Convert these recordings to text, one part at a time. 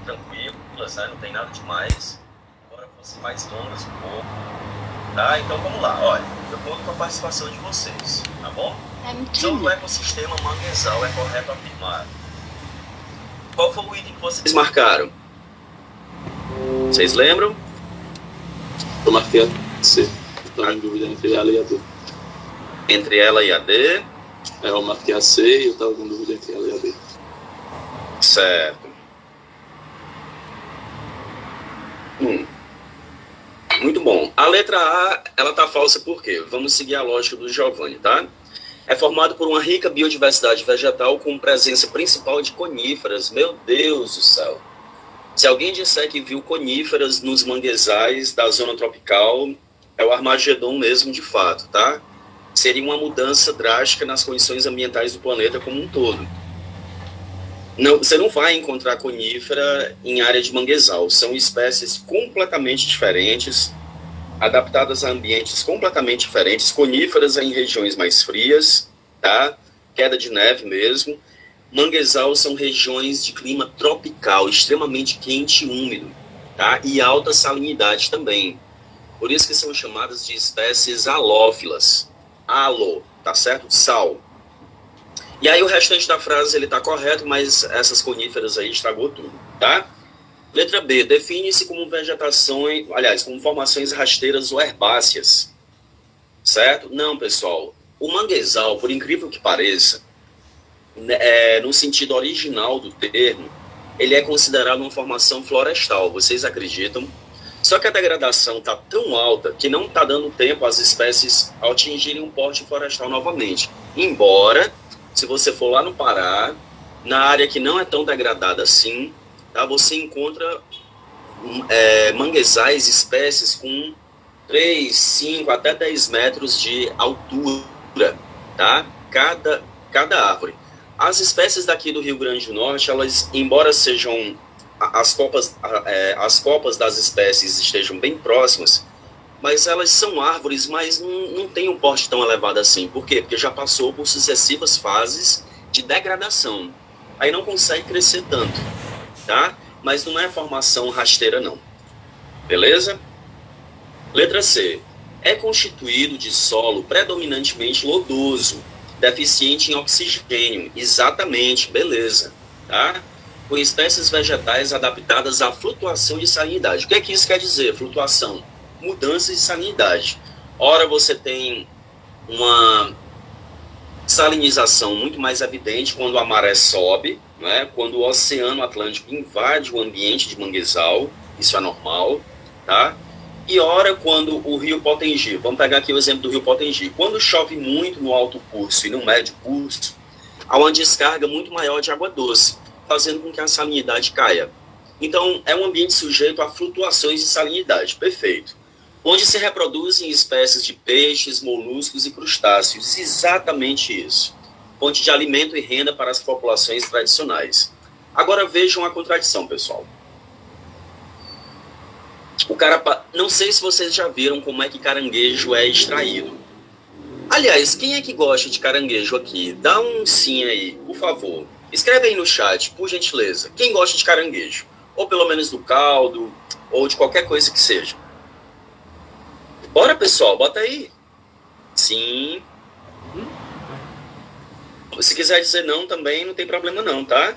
tranquilas, né? Não tem nada demais. Agora fosse mais longas um pouco. Tá? Então vamos lá, olha, eu conto com a participação de vocês, tá bom? Sobre o ecossistema manguezal é correto afirmar. Qual foi o item que vocês marcaram? Vocês lembram? Eu marquei a C. Estou em dúvida entre ela e a D. Entre ela e a D? Eu marquei a C e eu estava em dúvida entre ela e a D. Certo. Muito bom. A letra A, ela tá falsa por quê? Vamos seguir a lógica do Giovanni, tá? É formado por uma rica biodiversidade vegetal com presença principal de coníferas. Meu Deus do céu. Se alguém disser que viu coníferas nos manguezais da zona tropical, é o Armagedon mesmo de fato, tá? Seria uma mudança drástica nas condições ambientais do planeta como um todo. Não, você não vai encontrar conífera em área de manguezal. São espécies completamente diferentes, adaptadas a ambientes completamente diferentes. Coníferas em regiões mais frias, tá? Queda de neve mesmo. Manguezal são regiões de clima tropical, extremamente quente e úmido, tá? E alta salinidade também. Por isso que são chamadas de espécies halófilas. Halo, tá certo? Sal. E aí o restante da frase ele tá correto, mas essas coníferas aí estragou tudo, tá? Letra B, define-se como vegetações, aliás, como formações rasteiras ou herbáceas, certo? Não, pessoal, o manguezal, por incrível que pareça, no sentido original do termo, ele é considerado uma formação florestal, vocês acreditam? Só que a degradação tá tão alta que não tá dando tempo às espécies atingirem um porte florestal novamente, embora... Se você for lá no Pará, na área que não é tão degradada assim, tá, você encontra manguezais, espécies com 3, 5, até 10 metros de altura, tá? Cada árvore. As espécies daqui do Rio Grande do Norte, elas, embora sejam, as copas das espécies estejam bem próximas, mas elas são árvores, mas não tem um porte tão elevado assim. Por quê? Porque já passou por sucessivas fases de degradação. Aí não consegue crescer tanto, tá? Mas não é formação rasteira, não. Beleza? Letra C. É constituído de solo predominantemente lodoso, deficiente em oxigênio. Exatamente, beleza. Tá? Com espécies vegetais adaptadas à flutuação de salinidade. O que é que isso quer dizer, flutuação? Mudanças de salinidade. Ora, você tem uma salinização muito mais evidente quando a maré sobe, né? Quando o Oceano Atlântico invade o ambiente de manguezal, isso é normal, tá? E ora, quando o rio Potengi, vamos pegar aqui o exemplo do rio Potengi, quando chove muito no alto curso e no médio curso, há uma descarga muito maior de água doce, fazendo com que a salinidade caia. Então, é um ambiente sujeito a flutuações de salinidade, perfeito. Onde se reproduzem espécies de peixes, moluscos e crustáceos. Exatamente isso. Fonte de alimento e renda para as populações tradicionais. Agora vejam a contradição, pessoal. Não sei se vocês já viram como é que caranguejo é extraído. Aliás, quem é que gosta de caranguejo aqui? Dá um sim aí, por favor. Escreve aí no chat, por gentileza. Quem gosta de caranguejo? Ou pelo menos do caldo, ou de qualquer coisa que seja. Bora, pessoal, bota aí. Sim. Se quiser dizer não também, não tem problema não, tá?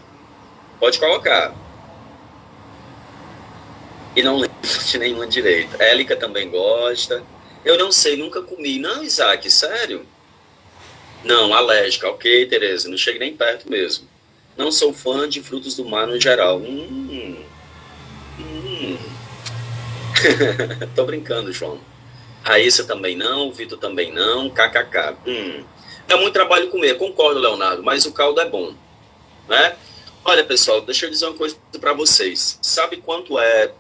Pode colocar. E não lembro de nenhuma direita. Élica também gosta. Eu não sei, nunca comi. Não, Isaac, sério? Não, alérgica. Ok, Tereza, não cheguei nem perto mesmo. Não sou fã de frutos do mar no geral. Tô brincando, João. Raíssa também não, Vitor também não, kkk. Dá muito trabalho comer, concordo, Leonardo, mas o caldo é bom, né? Olha, pessoal, deixa eu dizer uma coisa para vocês. Sabe quanto é...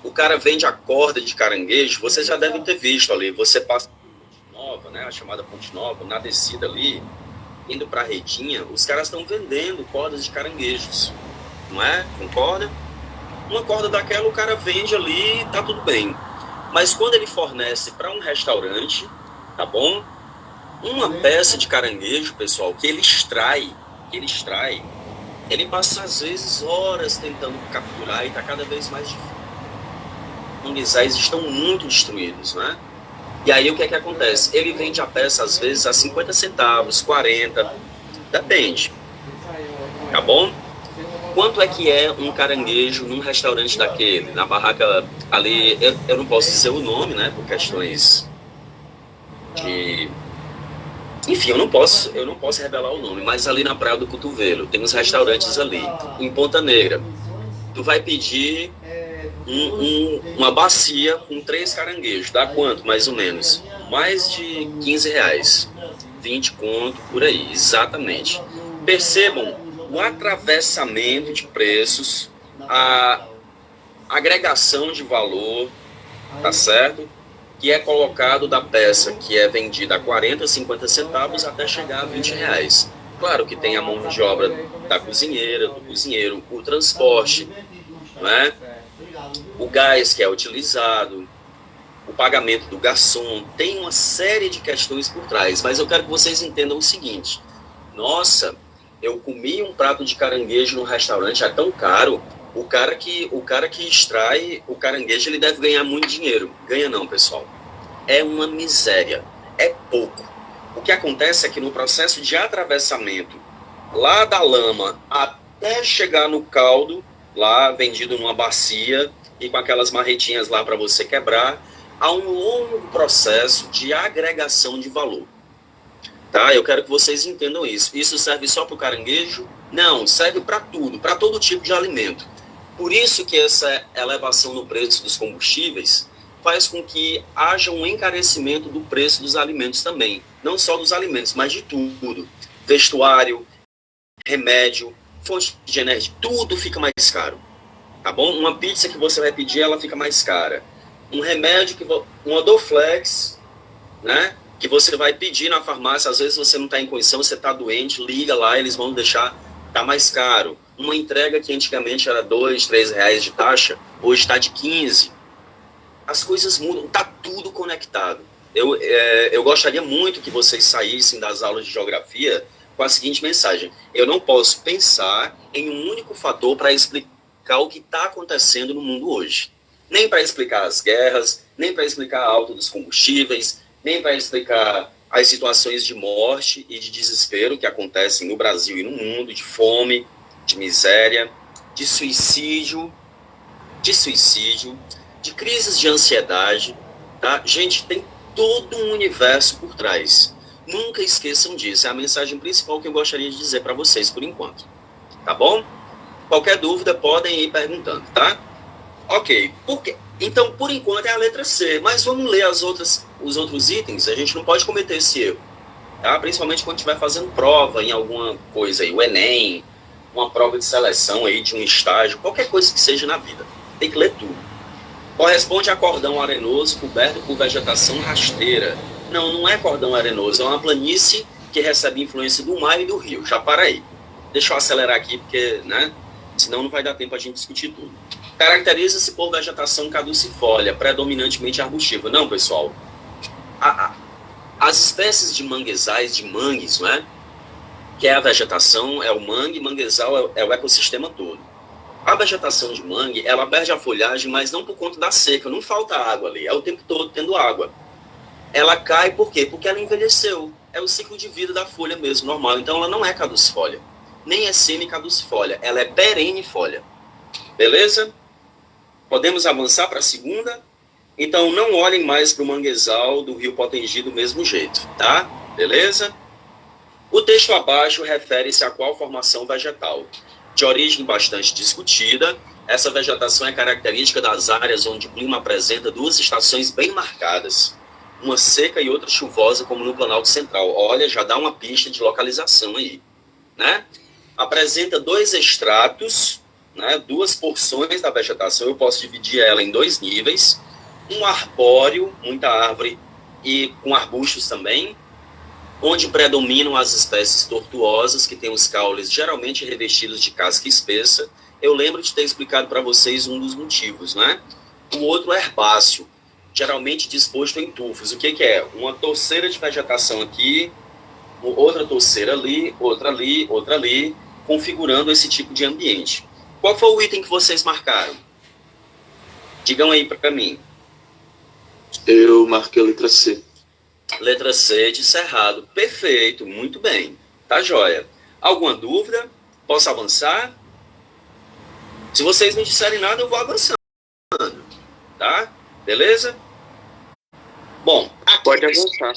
O cara vende a corda de caranguejo, vocês já devem ter visto ali. Você passa por Ponte Nova, né? A chamada Ponte Nova, na descida ali, indo para a Redinha, os caras estão vendendo cordas de caranguejos, não é? Concorda? Uma corda daquela o cara vende ali e tá tudo bem. Mas quando ele fornece para um restaurante, tá bom? Uma peça de caranguejo, pessoal, que ele extrai, ele passa às vezes horas tentando capturar e está cada vez mais difícil. Os manguezais estão muito destruídos, né? E aí o que é que acontece? Ele vende a peça às vezes a 50 centavos, 40, depende. Tá bom? Quanto é que é um caranguejo num restaurante daquele, na barraca ali, eu não posso dizer o nome, né, por questões de... Enfim, eu não posso revelar o nome, mas ali na Praia do Cotovelo, tem uns restaurantes ali, em Ponta Negra. Tu vai pedir uma bacia com 3 caranguejos, dá quanto, mais ou menos? Mais de R$ 15, 20 conto, por aí, exatamente. Percebam o atravessamento de preços, a agregação de valor, tá certo? Que é colocado da peça que é vendida a 40, 50 centavos até chegar a R$ 20. Claro que tem a mão de obra da cozinheira, do cozinheiro, o transporte, né? O gás que é utilizado, o pagamento do garçom, tem uma série de questões por trás, mas eu quero que vocês entendam o seguinte: nossa, eu comi um prato de caranguejo no restaurante, é tão caro. O cara que extrai o caranguejo, ele deve ganhar muito dinheiro. Ganha não, pessoal. É uma miséria, é pouco. O que acontece é que no processo de atravessamento, lá da lama até chegar no caldo, lá vendido numa bacia e com aquelas marretinhas lá para você quebrar, há um longo processo de agregação de valor. Tá? Eu quero que vocês entendam isso. Isso serve só para o caranguejo? Não, serve para tudo, para todo tipo de alimento. Por isso que essa elevação no preço dos combustíveis faz com que haja um encarecimento do preço dos alimentos também. Não só dos alimentos, mas de tudo. Vestuário, remédio, fonte de energia, tudo fica mais caro. Tá bom? Uma pizza que você vai pedir, ela fica mais cara. Um remédio, uma Dorflex, né? Que você vai pedir na farmácia, às vezes você não está em condição, você está doente, liga lá, eles vão deixar, tá mais caro. Uma entrega que antigamente era R$2, R$3 de taxa, hoje está de 15. As coisas mudam, tá tudo conectado. Eu gostaria muito que vocês saíssem das aulas de geografia com a seguinte mensagem: eu não posso pensar em um único fator para explicar o que está acontecendo no mundo hoje. Nem para explicar as guerras, nem para explicar a alta dos combustíveis, nem para explicar as situações de morte e de desespero que acontecem no Brasil e no mundo, de fome, de miséria, de suicídio, de crises de ansiedade, tá? Gente, tem todo um universo por trás. Nunca esqueçam disso, é a mensagem principal que eu gostaria de dizer para vocês por enquanto. Tá bom? Qualquer dúvida podem ir perguntando, tá? Ok, então por enquanto é a letra C, mas vamos ler os outros itens, a gente não pode cometer esse erro, tá? Principalmente quando estiver fazendo prova em alguma coisa aí, o Enem, uma prova de seleção aí de um estágio, qualquer coisa que seja na vida, tem que ler tudo. Corresponde a cordão arenoso coberto por vegetação rasteira. Não é cordão arenoso, é uma planície que recebe influência do mar e do rio. Já para aí. Deixa eu acelerar aqui, porque, né? Senão não vai dar tempo a gente discutir tudo. Caracteriza-se por vegetação caducifólia, predominantemente arbustiva. Não, pessoal. As espécies de manguezais, de mangues, né? Que é a vegetação, é o mangue, manguezal é o ecossistema todo. A vegetação de mangue, ela perde a folhagem, mas não por conta da seca, não falta água ali, é o tempo todo tendo água. Ela cai por quê? Porque ela envelheceu. É o ciclo de vida da folha mesmo, normal. Então ela não é caducifólia, nem é semi-caducifólia, ela é perennifólia. Beleza? Podemos avançar para a segunda? Então não olhem mais para o manguezal do rio Potengi do mesmo jeito, tá? Beleza? O texto abaixo refere-se a qual formação vegetal? De origem bastante discutida, essa vegetação é característica das áreas onde o clima apresenta duas estações bem marcadas, uma seca e outra chuvosa, como no Planalto Central. Olha, já dá uma pista de localização aí, né? Apresenta dois estratos, né, duas porções da vegetação, eu posso dividir ela em dois níveis, um arbóreo, muita árvore, e com arbustos também, onde predominam as espécies tortuosas, que têm os caules geralmente revestidos de casca espessa. Eu lembro de ter explicado para vocês um dos motivos, né? O outro é herbáceo, geralmente disposto em tufos. O que é? Uma torceira de vegetação aqui, outra torceira ali, outra ali, configurando esse tipo de ambiente. Qual foi o item que vocês marcaram? Digam aí para mim. Eu marquei a letra C. Letra C de Cerrado. Perfeito, muito bem. Tá joia. Alguma dúvida? Posso avançar? Se vocês não disserem nada, eu vou avançando. Tá? Beleza? Bom, aqui... Pode avançar.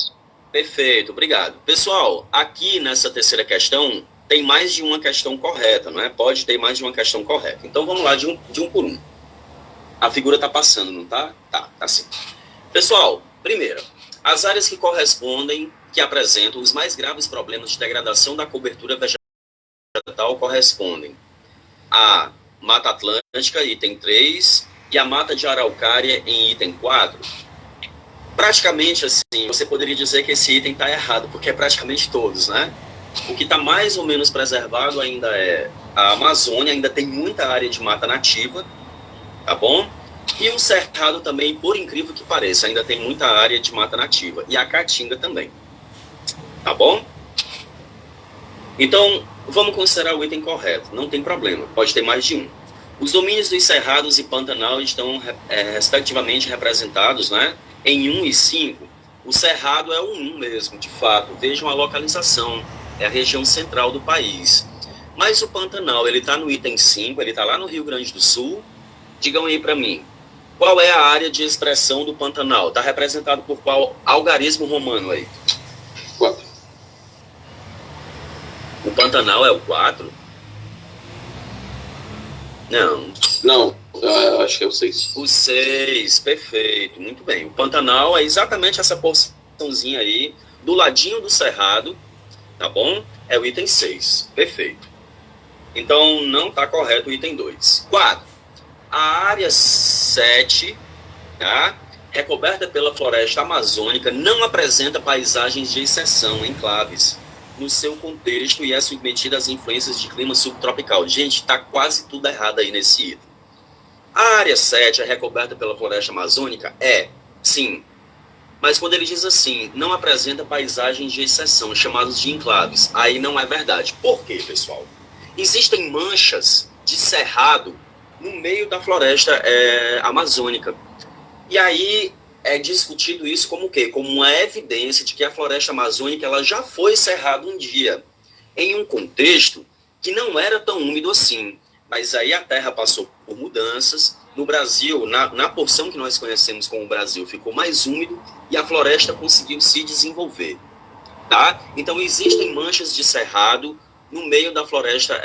Perfeito, obrigado. Pessoal, aqui nessa terceira questão, tem mais de uma questão correta, não é? Pode ter mais de uma questão correta. Então, vamos lá de um por um. A figura está passando, não tá? Tá sim. Pessoal, primeiro, as áreas que correspondem, que apresentam os mais graves problemas de degradação da cobertura vegetal correspondem a Mata Atlântica, item 3, e a Mata de Araucária, em item 4. Praticamente, assim, você poderia dizer que esse item está errado, porque é praticamente todos, né? O que está mais ou menos preservado ainda é a Amazônia, ainda tem muita área de mata nativa, tá bom? E o Cerrado também, por incrível que pareça, ainda tem muita área de mata nativa. E a Caatinga também, tá bom? Então, vamos considerar o item correto, não tem problema, pode ter mais de um. Os domínios dos Cerrados e Pantanal estão, respectivamente, representados, né? Em 1 e 5, o Cerrado é o 1 mesmo, de fato. Vejam a localização, é a região central do país. Mas o Pantanal, ele está no item 5, ele está lá no Rio Grande do Sul. Digam aí para mim, qual é a área de expressão do Pantanal? Está representado por qual algarismo romano aí? 4. O Pantanal é o 4? Não, acho que é o 6. O 6, perfeito, muito bem. O Pantanal é exatamente essa porçãozinha aí, do ladinho do Cerrado, tá bom? É o item 6, perfeito. Então, não está correto o item 2. 4. A área 7, tá? Recoberta pela floresta amazônica, não apresenta paisagens de exceção, enclaves, no seu contexto e é submetida às influências de clima subtropical. Gente, está quase tudo errado aí nesse item. A área 7 é recoberta pela floresta amazônica? Sim. Mas quando ele diz assim, não apresenta paisagens de exceção, chamados de enclaves, aí não é verdade. Por quê, pessoal? Existem manchas de cerrado no meio da floresta amazônica. E aí é discutido isso como o quê? Como uma evidência de que a floresta amazônica ela já foi cerrada um dia, em um contexto que não era tão úmido assim. Mas aí a terra passou por mudanças. No Brasil, na porção que nós conhecemos como Brasil, ficou mais úmido e a floresta conseguiu se desenvolver. Tá? Então existem manchas de cerrado no meio da floresta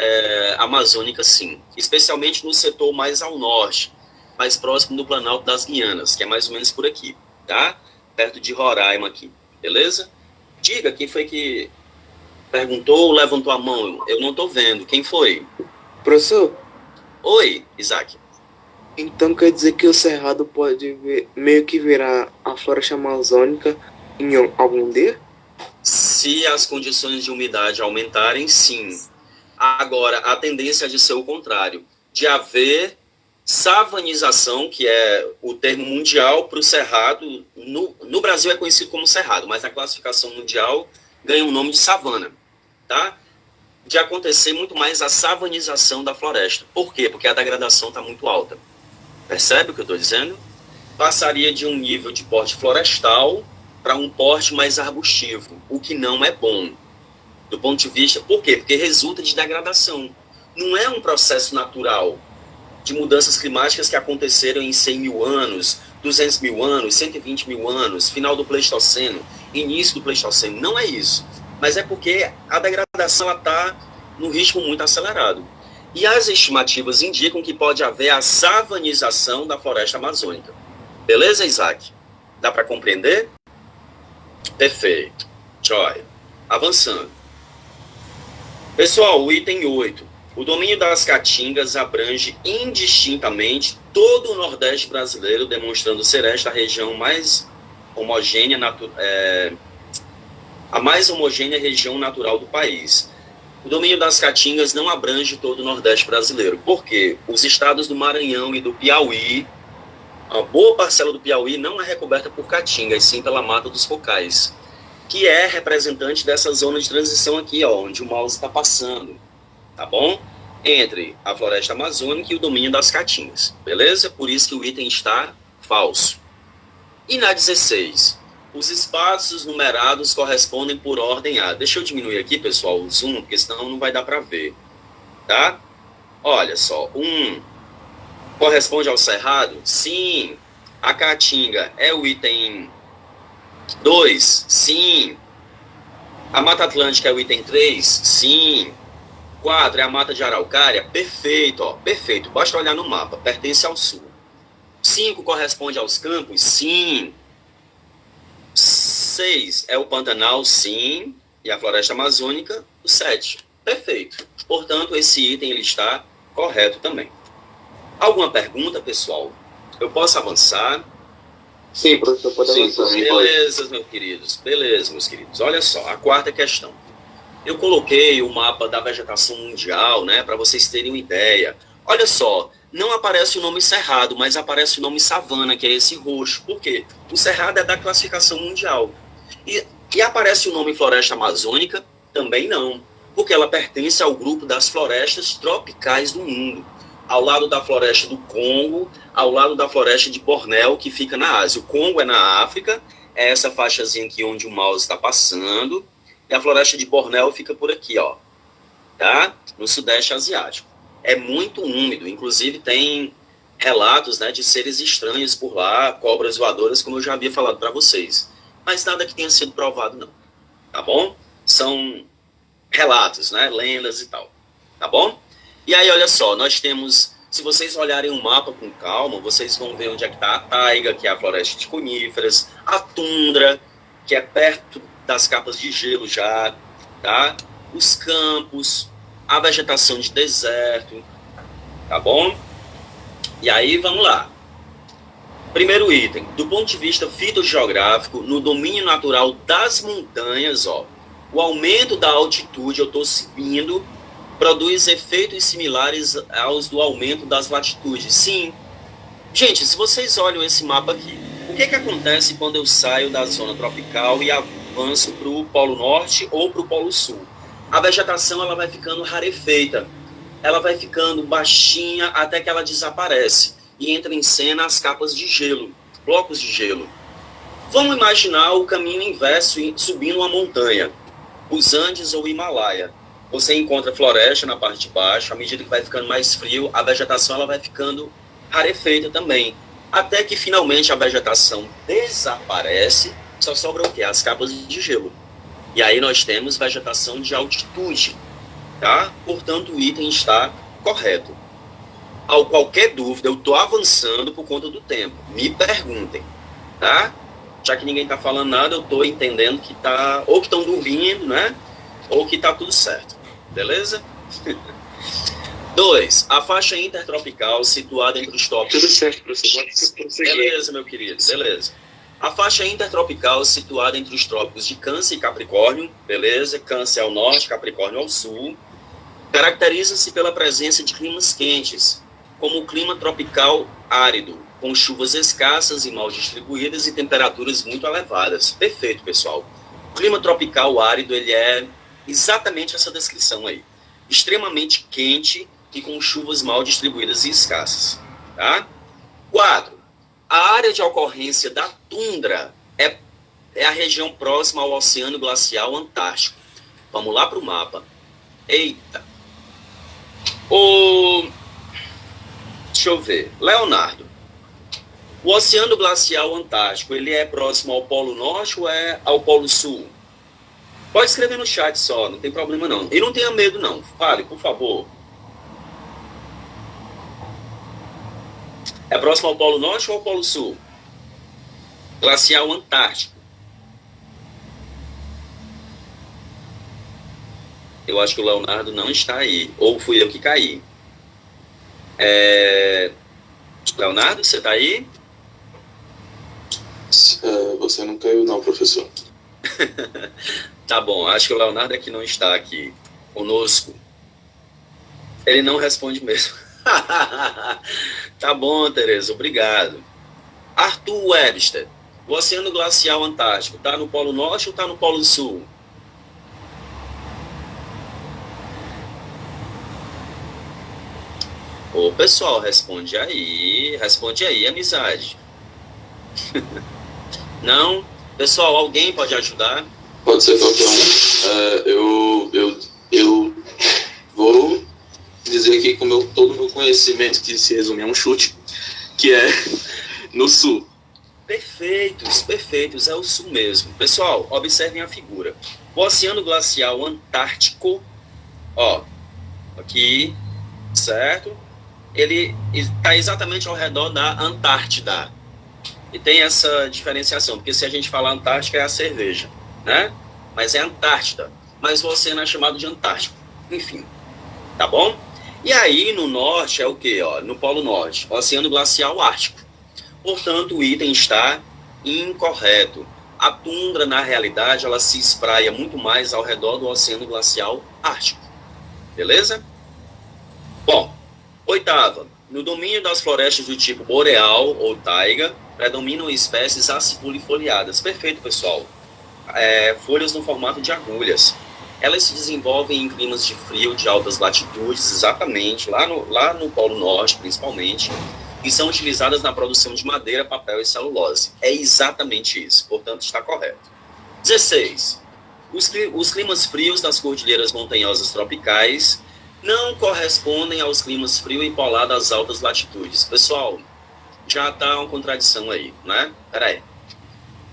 amazônica, sim. Especialmente no setor mais ao norte, mais próximo do Planalto das Guianas, que é mais ou menos por aqui, tá? Perto de Roraima aqui, beleza? Diga, quem foi que perguntou ou levantou a mão? Eu não estou vendo. Quem foi? Professor? Oi, Isaac. Então quer dizer que o Cerrado pode meio que virar a floresta amazônica em algum dia? Se as condições de umidade aumentarem, sim. Agora, a tendência é de ser o contrário, de haver savanização, que é o termo mundial para o cerrado. No Brasil é conhecido como cerrado, mas na classificação mundial ganha o nome de savana, tá? De acontecer muito mais a savanização da floresta. Por quê? Porque a degradação está muito alta. Percebe o que eu estou dizendo? Passaria de um nível de porte florestal para um porte mais arbustivo, o que não é bom. Do ponto de vista... Por quê? Porque resulta de degradação. Não é um processo natural de mudanças climáticas que aconteceram em 100 mil anos, 200 mil anos, 120 mil anos, final do Pleistoceno, início do Pleistoceno. Não é isso. Mas é porque a degradação está num ritmo muito acelerado. E as estimativas indicam que pode haver a savanização da floresta amazônica. Beleza, Isaac? Dá para compreender? Perfeito. Joia. Avançando. Pessoal, o item 8. O domínio das caatingas abrange indistintamente todo o Nordeste brasileiro, demonstrando ser esta a região mais homogênea, a mais homogênea região natural do país. O domínio das caatingas não abrange todo o Nordeste brasileiro. Por quê? Os estados do Maranhão e do Piauí, a boa parcela do Piauí não é recoberta por caatinga, e sim pela mata dos cocais, que é representante dessa zona de transição aqui, ó, onde o mouse está passando. tá bom? Entre a floresta amazônica e o domínio das caatingas, beleza? Por isso que o item está falso. E na 16, os espaços numerados correspondem por ordem A. Deixa eu diminuir aqui, pessoal, o zoom, porque senão não vai dar para ver, tá? Olha só, 1 corresponde ao cerrado? Sim. A caatinga é o item 2? Sim. A Mata Atlântica é o item 3? Sim. 4 é a Mata de Araucária? Perfeito, ó, perfeito. Basta olhar no mapa, pertence ao sul. 5 corresponde aos campos? Sim. 6 é o Pantanal? Sim. E a Floresta Amazônica? O 7. Perfeito. Portanto, esse item ele está correto também. Alguma pergunta, pessoal? Eu posso avançar? Sim, professor, pode avançar. Beleza, meus queridos. Beleza, meus queridos. Olha só, a quarta questão. Eu coloquei o mapa da vegetação mundial, né, para vocês terem uma ideia. Olha só, não aparece o nome Cerrado, mas aparece o nome Savana, que é esse roxo. Por quê? O Cerrado é da classificação mundial. E aparece o nome Floresta Amazônica? Também não, porque ela pertence ao grupo das florestas tropicais do mundo, ao lado da floresta do Congo, ao lado da floresta de Bornéu, que fica na Ásia. O Congo é na África, é essa faixazinha aqui onde o mouse está passando, e a floresta de Bornéu fica por aqui, ó, tá? No Sudeste Asiático. É muito úmido, inclusive tem relatos, né, de seres estranhos por lá, cobras voadoras, como eu já havia falado para vocês. Mas nada que tenha sido provado, não. Tá bom? São relatos, né, lendas e tal. Tá bom? E aí, olha só, nós temos, se vocês olharem o mapa com calma, vocês vão ver onde é que está a taiga, que é a floresta de coníferas, a tundra, que é perto das capas de gelo já, tá? Os campos, a vegetação de deserto, tá bom? E aí, vamos lá. Primeiro item, do ponto de vista fitogeográfico, no domínio natural das montanhas, ó, o aumento da altitude, eu estou subindo, produz efeitos similares aos do aumento das latitudes. Sim. Gente, se vocês olham esse mapa aqui, o que acontece quando eu saio da zona tropical e avanço para o Polo Norte ou para o Polo Sul? A vegetação ela vai ficando rarefeita, ela vai ficando baixinha até que ela desaparece e entra em cena as capas de gelo, blocos de gelo. Vamos imaginar o caminho inverso subindo uma montanha, os Andes ou o Himalaia. Você encontra floresta na parte de baixo, à medida que vai ficando mais frio, a vegetação ela vai ficando rarefeita também. Até que finalmente a vegetação desaparece, só sobra o quê? As capas de gelo. E aí nós temos vegetação de altitude, tá? Portanto, o item está correto. Ao qualquer dúvida, eu estou avançando por conta do tempo. Me perguntem, tá? Já que ninguém está falando nada, eu estou entendendo que tá, ou que estão dormindo, né? Ou que está tudo certo. Beleza? 2. A faixa intertropical situada entre os tópicos... Tudo certo, professor. Pode prosseguir. Beleza, meu querido. Beleza. A faixa intertropical situada entre os trópicos de Câncer e Capricórnio, beleza? Câncer ao norte, Capricórnio ao sul. Caracteriza-se pela presença de climas quentes, como o clima tropical árido, com chuvas escassas e mal distribuídas e temperaturas muito elevadas. Perfeito, pessoal. O clima tropical árido, ele é exatamente essa descrição aí. Extremamente quente e com chuvas mal distribuídas e escassas. Tá? 4. A área de ocorrência da tundra é a região próxima ao Oceano Glacial Antártico. Vamos lá para o mapa. Eita. Deixa eu ver. Leonardo. O Oceano Glacial Antártico, ele é próximo ao Polo Norte ou é ao Polo Sul? Pode escrever no chat só, não tem problema não. E não tenha medo não. Fale, por favor. É próximo ao Polo Norte ou ao Polo Sul? Glacial Antártico. Eu acho que o Leonardo não está aí. Ou fui eu que caí. Leonardo, você está aí? Você não caiu não, professor. Tá bom, acho que o Leonardo é que não está aqui conosco. Ele não responde mesmo. Tá bom, Tereza, obrigado. Arthur Webster, o Oceano Glacial Antártico está no Polo Norte ou está no Polo Sul? Ô, pessoal, responde aí, amizade. Não? Pessoal, alguém pode ajudar? Pode ser qualquer um. Eu vou dizer aqui com todo o meu conhecimento, que se resume a um chute, que é no sul. Perfeitos, é o sul mesmo. Pessoal, observem a figura. O Oceano Glacial Antártico, ó, aqui, certo? Ele está exatamente ao redor da Antártida. E tem essa diferenciação, porque se a gente falar Antártica é a cerveja, né? Mas é Antártida. Mas o oceano é chamado de Antártico. Enfim, tá bom? E aí no norte é o quê? Ó, no Polo Norte, Oceano Glacial Ártico. Portanto, o item está incorreto. A tundra, na realidade, ela se espraia muito mais ao redor do Oceano Glacial Ártico. Beleza? Bom, oitava. No domínio das florestas do tipo boreal ou taiga, predominam espécies acifoliadas. Perfeito, pessoal. Folhas no formato de agulhas. Elas se desenvolvem em climas de frio de altas latitudes, exatamente, lá no Polo Norte, principalmente, e são utilizadas na produção de madeira, papel e celulose. É exatamente isso, portanto, está correto. 16. Os climas frios das cordilheiras montanhosas tropicais não correspondem aos climas frio e polar das altas latitudes. Pessoal, já está uma contradição aí, né? Peraí.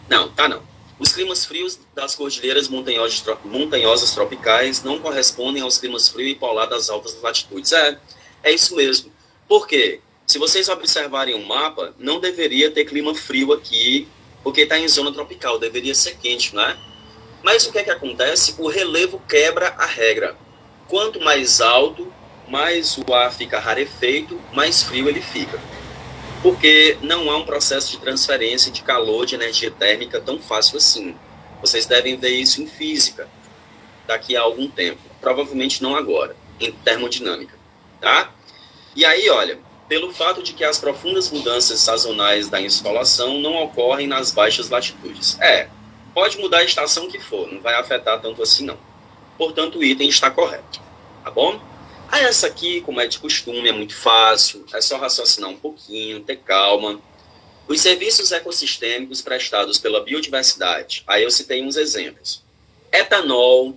Não, tá não. Os climas frios das cordilheiras montanhosas tropicais não correspondem aos climas frio e polar das altas latitudes. É isso mesmo. Por quê? Se vocês observarem o mapa, não deveria ter clima frio aqui, porque está em zona tropical, deveria ser quente, né? Mas o que é que acontece? O relevo quebra a regra. Quanto mais alto, mais o ar fica rarefeito, mais frio ele fica. Porque não há um processo de transferência de calor, de energia térmica tão fácil assim. Vocês devem ver isso em física daqui a algum tempo. Provavelmente não agora, em termodinâmica, tá? E aí, olha, pelo fato de que as profundas mudanças sazonais da insolação não ocorrem nas baixas latitudes. Pode mudar a estação que for, não vai afetar tanto assim não. Portanto, o item está correto, tá bom? Essa aqui, como é de costume, é muito fácil, é só raciocinar um pouquinho, ter calma. Os serviços ecossistêmicos prestados pela biodiversidade, aí eu citei uns exemplos. Etanol,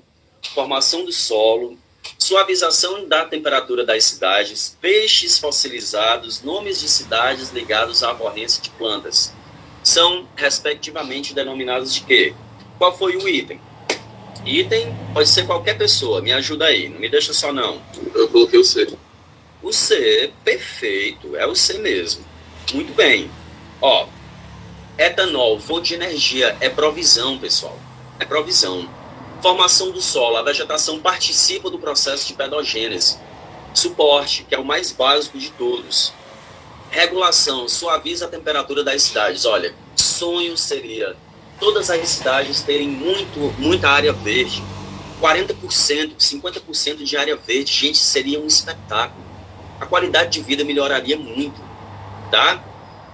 formação do solo, suavização da temperatura das cidades, peixes fossilizados, nomes de cidades ligados à ocorrência de plantas. São, respectivamente, denominados de quê? Qual foi o item? Item pode ser qualquer pessoa, me ajuda aí, não me deixa só não. Eu coloquei o C. O C, perfeito, é o C mesmo. Muito bem. Ó, etanol, fonte de energia, é provisão, pessoal. É provisão. Formação do solo, a vegetação participa do processo de pedogênese. Suporte, que é o mais básico de todos. Regulação, suaviza a temperatura das cidades. Olha, sonho seria todas as cidades terem muita área verde. 40%, 50% de área verde, gente, seria um espetáculo. A qualidade de vida melhoraria muito, tá?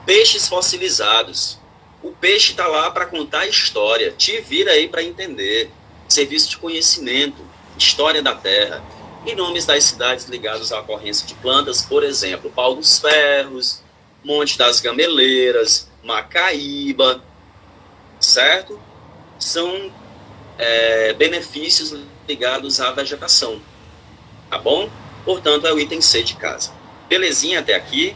Peixes fossilizados. O peixe está lá para contar a história. Te vira aí para entender. Serviço de conhecimento, história da terra. E nomes das cidades ligados à ocorrência de plantas, por exemplo, Pau dos Ferros, Monte das Gameleiras, Macaíba, certo? São benefícios ligados à vegetação, tá bom? Portanto, é o item C de casa. Belezinha até aqui?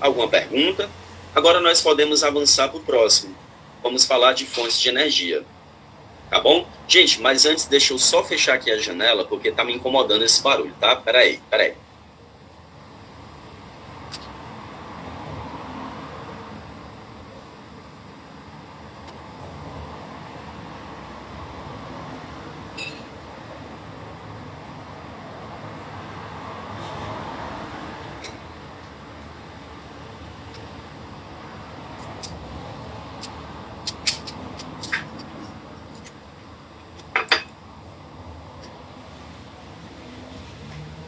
Alguma pergunta? Agora nós podemos avançar para o próximo. Vamos falar de fontes de energia, tá bom? Gente, mas antes deixa eu só fechar aqui a janela, porque tá me incomodando esse barulho, tá? Peraí.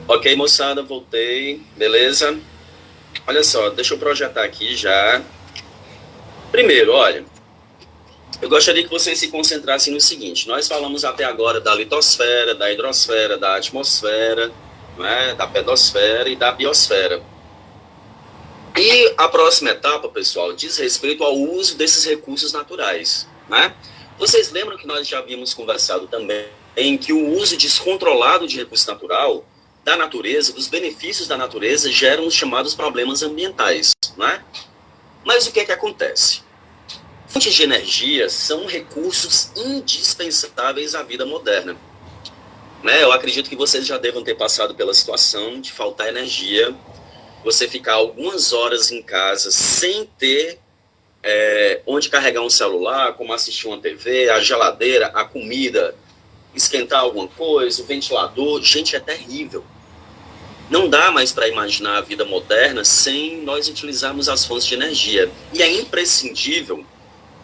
Ok, moçada, voltei, beleza? Olha só, deixa eu projetar aqui já. Primeiro, olha, eu gostaria que vocês se concentrassem no seguinte: nós falamos até agora da litosfera, da hidrosfera, da atmosfera, né, da pedosfera e da biosfera. E a próxima etapa, pessoal, diz respeito ao uso desses recursos naturais, né? Vocês lembram que nós já havíamos conversado também em que o uso descontrolado de recurso natural, da natureza, dos benefícios da natureza, geram os chamados problemas ambientais, né? Mas o que é que acontece? Fontes de energia são recursos indispensáveis à vida moderna, né? Eu acredito que vocês já devam ter passado pela situação de faltar energia, você ficar algumas horas em casa sem ter onde carregar um celular, como assistir uma TV, a geladeira, a comida, esquentar alguma coisa, o ventilador. Gente, é terrível. Não dá mais para imaginar a vida moderna sem nós utilizarmos as fontes de energia. E é imprescindível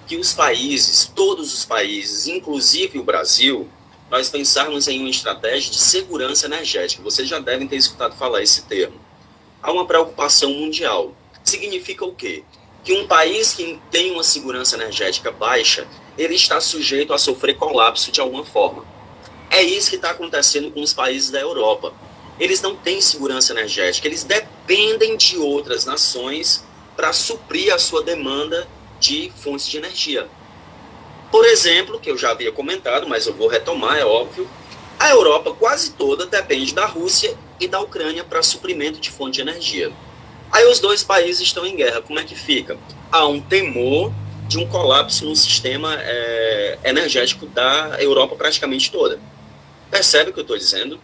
que os países, todos os países, inclusive o Brasil, nós pensarmos em uma estratégia de segurança energética. Vocês já devem ter escutado falar esse termo. Há uma preocupação mundial. Significa o quê? Que um país que tem uma segurança energética baixa, ele está sujeito a sofrer colapso de alguma forma. É isso que está acontecendo com os países da Europa. Eles não têm segurança energética, eles dependem de outras nações para suprir a sua demanda de fontes de energia. Por exemplo, que eu já havia comentado, mas eu vou retomar, é óbvio, a Europa quase toda depende da Rússia e da Ucrânia para suprimento de fonte de energia. Aí os dois países estão em guerra, como é que fica? Há um temor de um colapso no sistema energético da Europa praticamente toda. Percebe o que eu estou dizendo?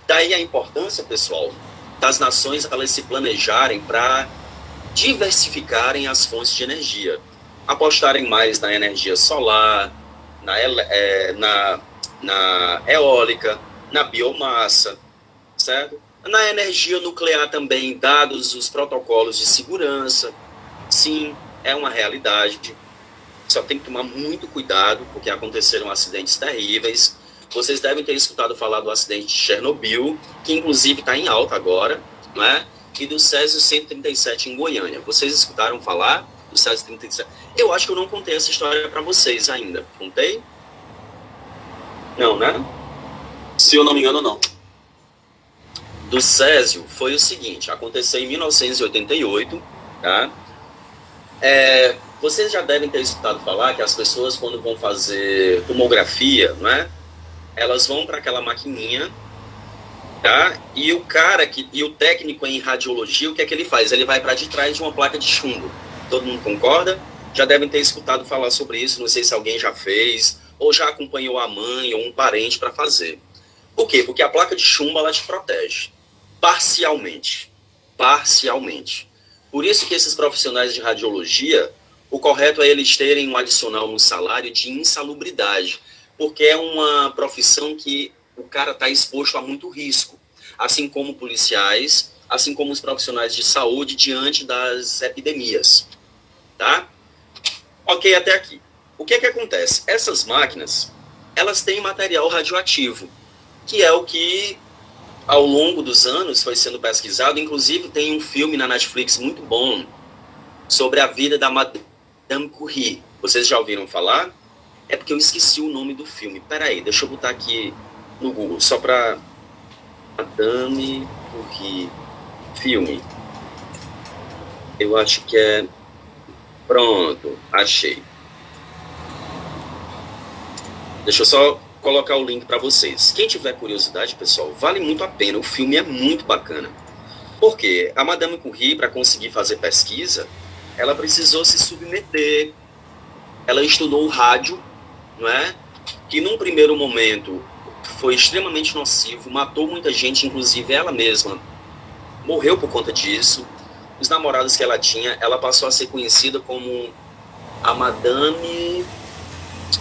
Daí a importância, pessoal, das nações elas se planejarem para diversificarem as fontes de energia. Apostarem mais na energia solar, na eólica, na biomassa, certo? Na energia nuclear também, dados os protocolos de segurança. Sim, é uma realidade. Só tem que tomar muito cuidado, porque aconteceram acidentes terríveis. Vocês devem ter escutado falar do acidente de Chernobyl, que inclusive está em alta agora, né? E do Césio 137 em Goiânia. Vocês escutaram falar do Césio 137? Eu acho que eu não contei essa história para vocês ainda. Contei? Não, né? Se eu não me engano, não. Do Césio foi o seguinte, aconteceu em 1988, tá? Vocês já devem ter escutado falar que as pessoas, quando vão fazer tomografia, não é? Elas vão para aquela maquininha, tá? E o técnico em radiologia, o que é que ele faz? Ele vai para de trás de uma placa de chumbo. Todo mundo concorda? Já devem ter escutado falar sobre isso, não sei se alguém já fez, ou já acompanhou a mãe ou um parente para fazer. Por quê? Porque a placa de chumbo, ela te protege. Parcialmente. Por isso que esses profissionais de radiologia, o correto é eles terem um adicional no salário de insalubridade, porque é uma profissão que o cara está exposto a muito risco, assim como policiais, assim como os profissionais de saúde diante das epidemias, tá? Ok, até aqui. O que é que acontece? Essas máquinas, elas têm material radioativo, que é o que ao longo dos anos foi sendo pesquisado. Inclusive tem um filme na Netflix muito bom sobre a vida da Madame Curie. Vocês já ouviram falar? É porque eu esqueci o nome do filme. Peraí, deixa eu botar aqui no Google, só para Madame Curie filme. Eu acho que é... Pronto, achei. Deixa eu só colocar o link para vocês. Quem tiver curiosidade, pessoal, vale muito a pena. O filme é muito bacana. Por quê? A Madame Curie, para conseguir fazer pesquisa, ela precisou se submeter. Ela estudou o rádio, não é? Que num primeiro momento foi extremamente nocivo, matou muita gente, inclusive ela mesma morreu por conta disso. Os namorados que ela tinha, ela passou a ser conhecida como a Madame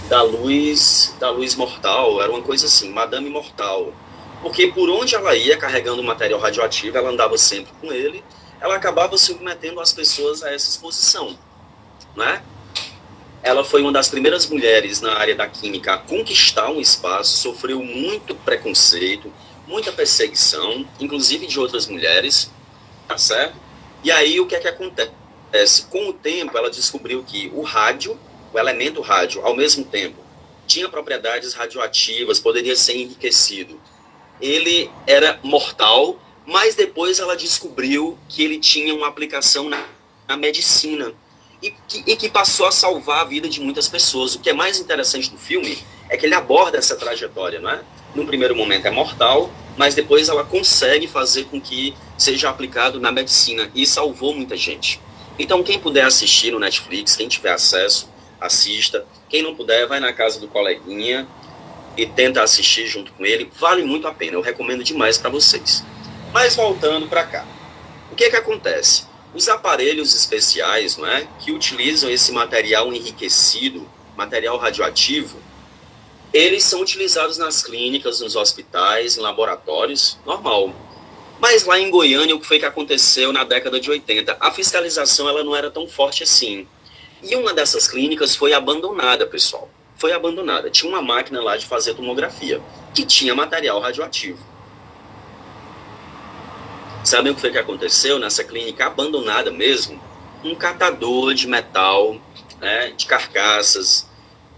da luz mortal, era uma coisa assim, Madame Mortal, porque por onde ela ia carregando material radioativo, ela andava sempre com ele, ela acabava submetendo as pessoas a essa exposição, né? Ela foi uma das primeiras mulheres na área da química a conquistar um espaço, sofreu muito preconceito, muita perseguição, inclusive de outras mulheres, tá certo? E aí o que é que acontece? Com o tempo ela descobriu que o rádio, o elemento rádio, ao mesmo tempo, tinha propriedades radioativas, poderia ser enriquecido. Ele era mortal, mas depois ela descobriu que ele tinha uma aplicação na na medicina e que passou a salvar a vida de muitas pessoas. O que é mais interessante do filme é que ele aborda essa trajetória, não é? Num primeiro momento é mortal, mas depois ela consegue fazer com que seja aplicado na medicina e salvou muita gente. Então, quem puder assistir no Netflix, quem tiver acesso, assista. Quem não puder, vai na casa do coleguinha e tenta assistir junto com ele. Vale muito a pena, eu recomendo demais para vocês. Mas voltando para cá, o que acontece? Os aparelhos especiais, não é, que utilizam esse material enriquecido, material radioativo, eles são utilizados nas clínicas, nos hospitais, em laboratórios, normal. Mas lá em Goiânia, o que foi que aconteceu na década de 80? A fiscalização ela não era tão forte assim. E uma dessas clínicas foi abandonada, pessoal. Foi abandonada. Tinha uma máquina lá de fazer tomografia, que tinha material radioativo. Sabem o que foi que aconteceu nessa clínica abandonada mesmo? Um catador de metal, né, de carcaças,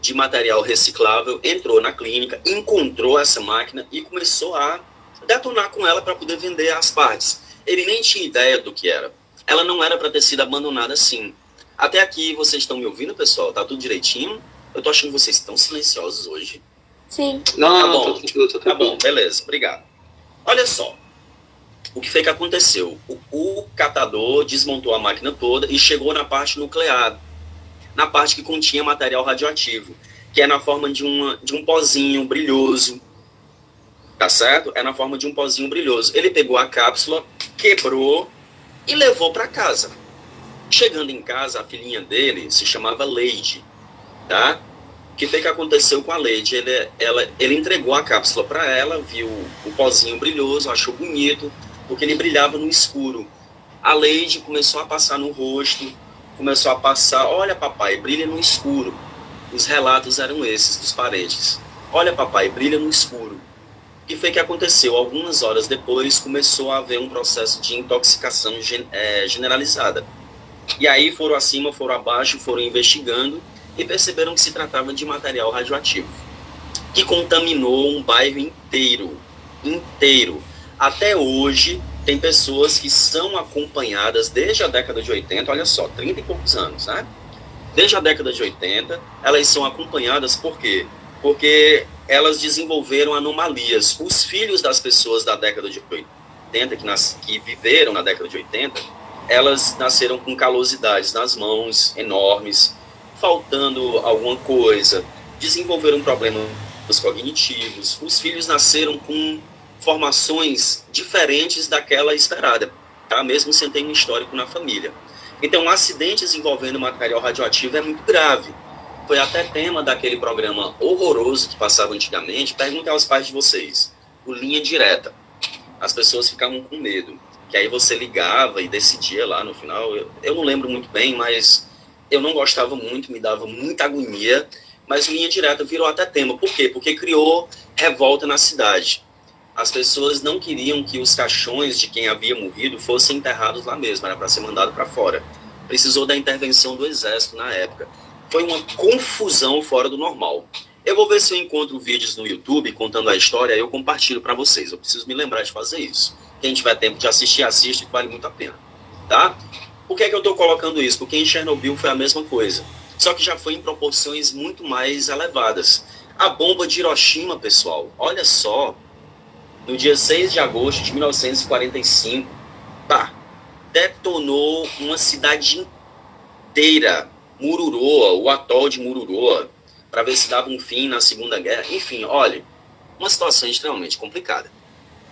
de material reciclável, entrou na clínica, encontrou essa máquina e começou a detonar com ela para poder vender as partes. Ele nem tinha ideia do que era. Ela não era para ter sido abandonada assim. Até aqui, vocês estão me ouvindo, pessoal? Tá tudo direitinho? Eu tô achando que vocês estão silenciosos hoje. Sim. Não, tá bom, beleza, obrigado. Olha só, o que foi que aconteceu? O catador desmontou a máquina toda e chegou na parte nuclear, na parte que continha material radioativo, que é na forma de um pozinho brilhoso, tá certo? É na forma de um pozinho brilhoso. Ele pegou a cápsula, quebrou e levou para casa. Chegando em casa, a filhinha dele se chamava Leide, tá? O que foi que aconteceu com a Leide? Ele entregou a cápsula para ela, viu o pozinho brilhoso, achou bonito, porque ele brilhava no escuro. A Leide começou a passar no rosto, começou a passar, olha papai, brilha no escuro. Os relatos eram esses dos parentes. Olha papai, brilha no escuro. O que foi que aconteceu? Algumas horas depois começou a haver um processo de intoxicação generalizada. E aí foram acima, foram abaixo, foram investigando e perceberam que se tratava de material radioativo, que contaminou um bairro inteiro. Até hoje, tem pessoas que são acompanhadas desde a década de 80, olha só, 30 e poucos anos, né? Desde a década de 80, elas são acompanhadas por quê? Porque elas desenvolveram anomalias. Os filhos das pessoas da década de 80, que viveram na década de 80, elas nasceram com calosidades nas mãos enormes, faltando alguma coisa, desenvolveram problemas cognitivos. Os filhos nasceram com formações diferentes daquela esperada, tá? Mesmo sem ter um histórico na família. Então, acidentes envolvendo material radioativo é muito grave. Foi até tema daquele programa horroroso que passava antigamente. Perguntem aos pais de vocês, o Linha Direta. As pessoas ficavam com medo, que aí você ligava e decidia lá no final. Eu não lembro muito bem, mas eu não gostava muito, me dava muita agonia, mas Linha Direta virou até tema. Por quê? Porque criou revolta na cidade. As pessoas não queriam que os caixões de quem havia morrido fossem enterrados lá mesmo, era para ser mandado para fora. Precisou da intervenção do exército na época. Foi uma confusão fora do normal. Eu vou ver se eu encontro vídeos no YouTube contando a história e eu compartilho para vocês. Eu preciso me lembrar de fazer isso. Quem tiver tempo de assistir, assiste, que vale muito a pena. Tá? Por que eu estou colocando isso? Porque em Chernobyl foi a mesma coisa. Só que já foi em proporções muito mais elevadas. A bomba de Hiroshima, pessoal, olha só, no dia 6 de agosto de 1945, detonou uma cidade inteira, Mururoa, o atol de Mururoa, para ver se dava um fim na Segunda Guerra. Enfim, olha, uma situação extremamente complicada.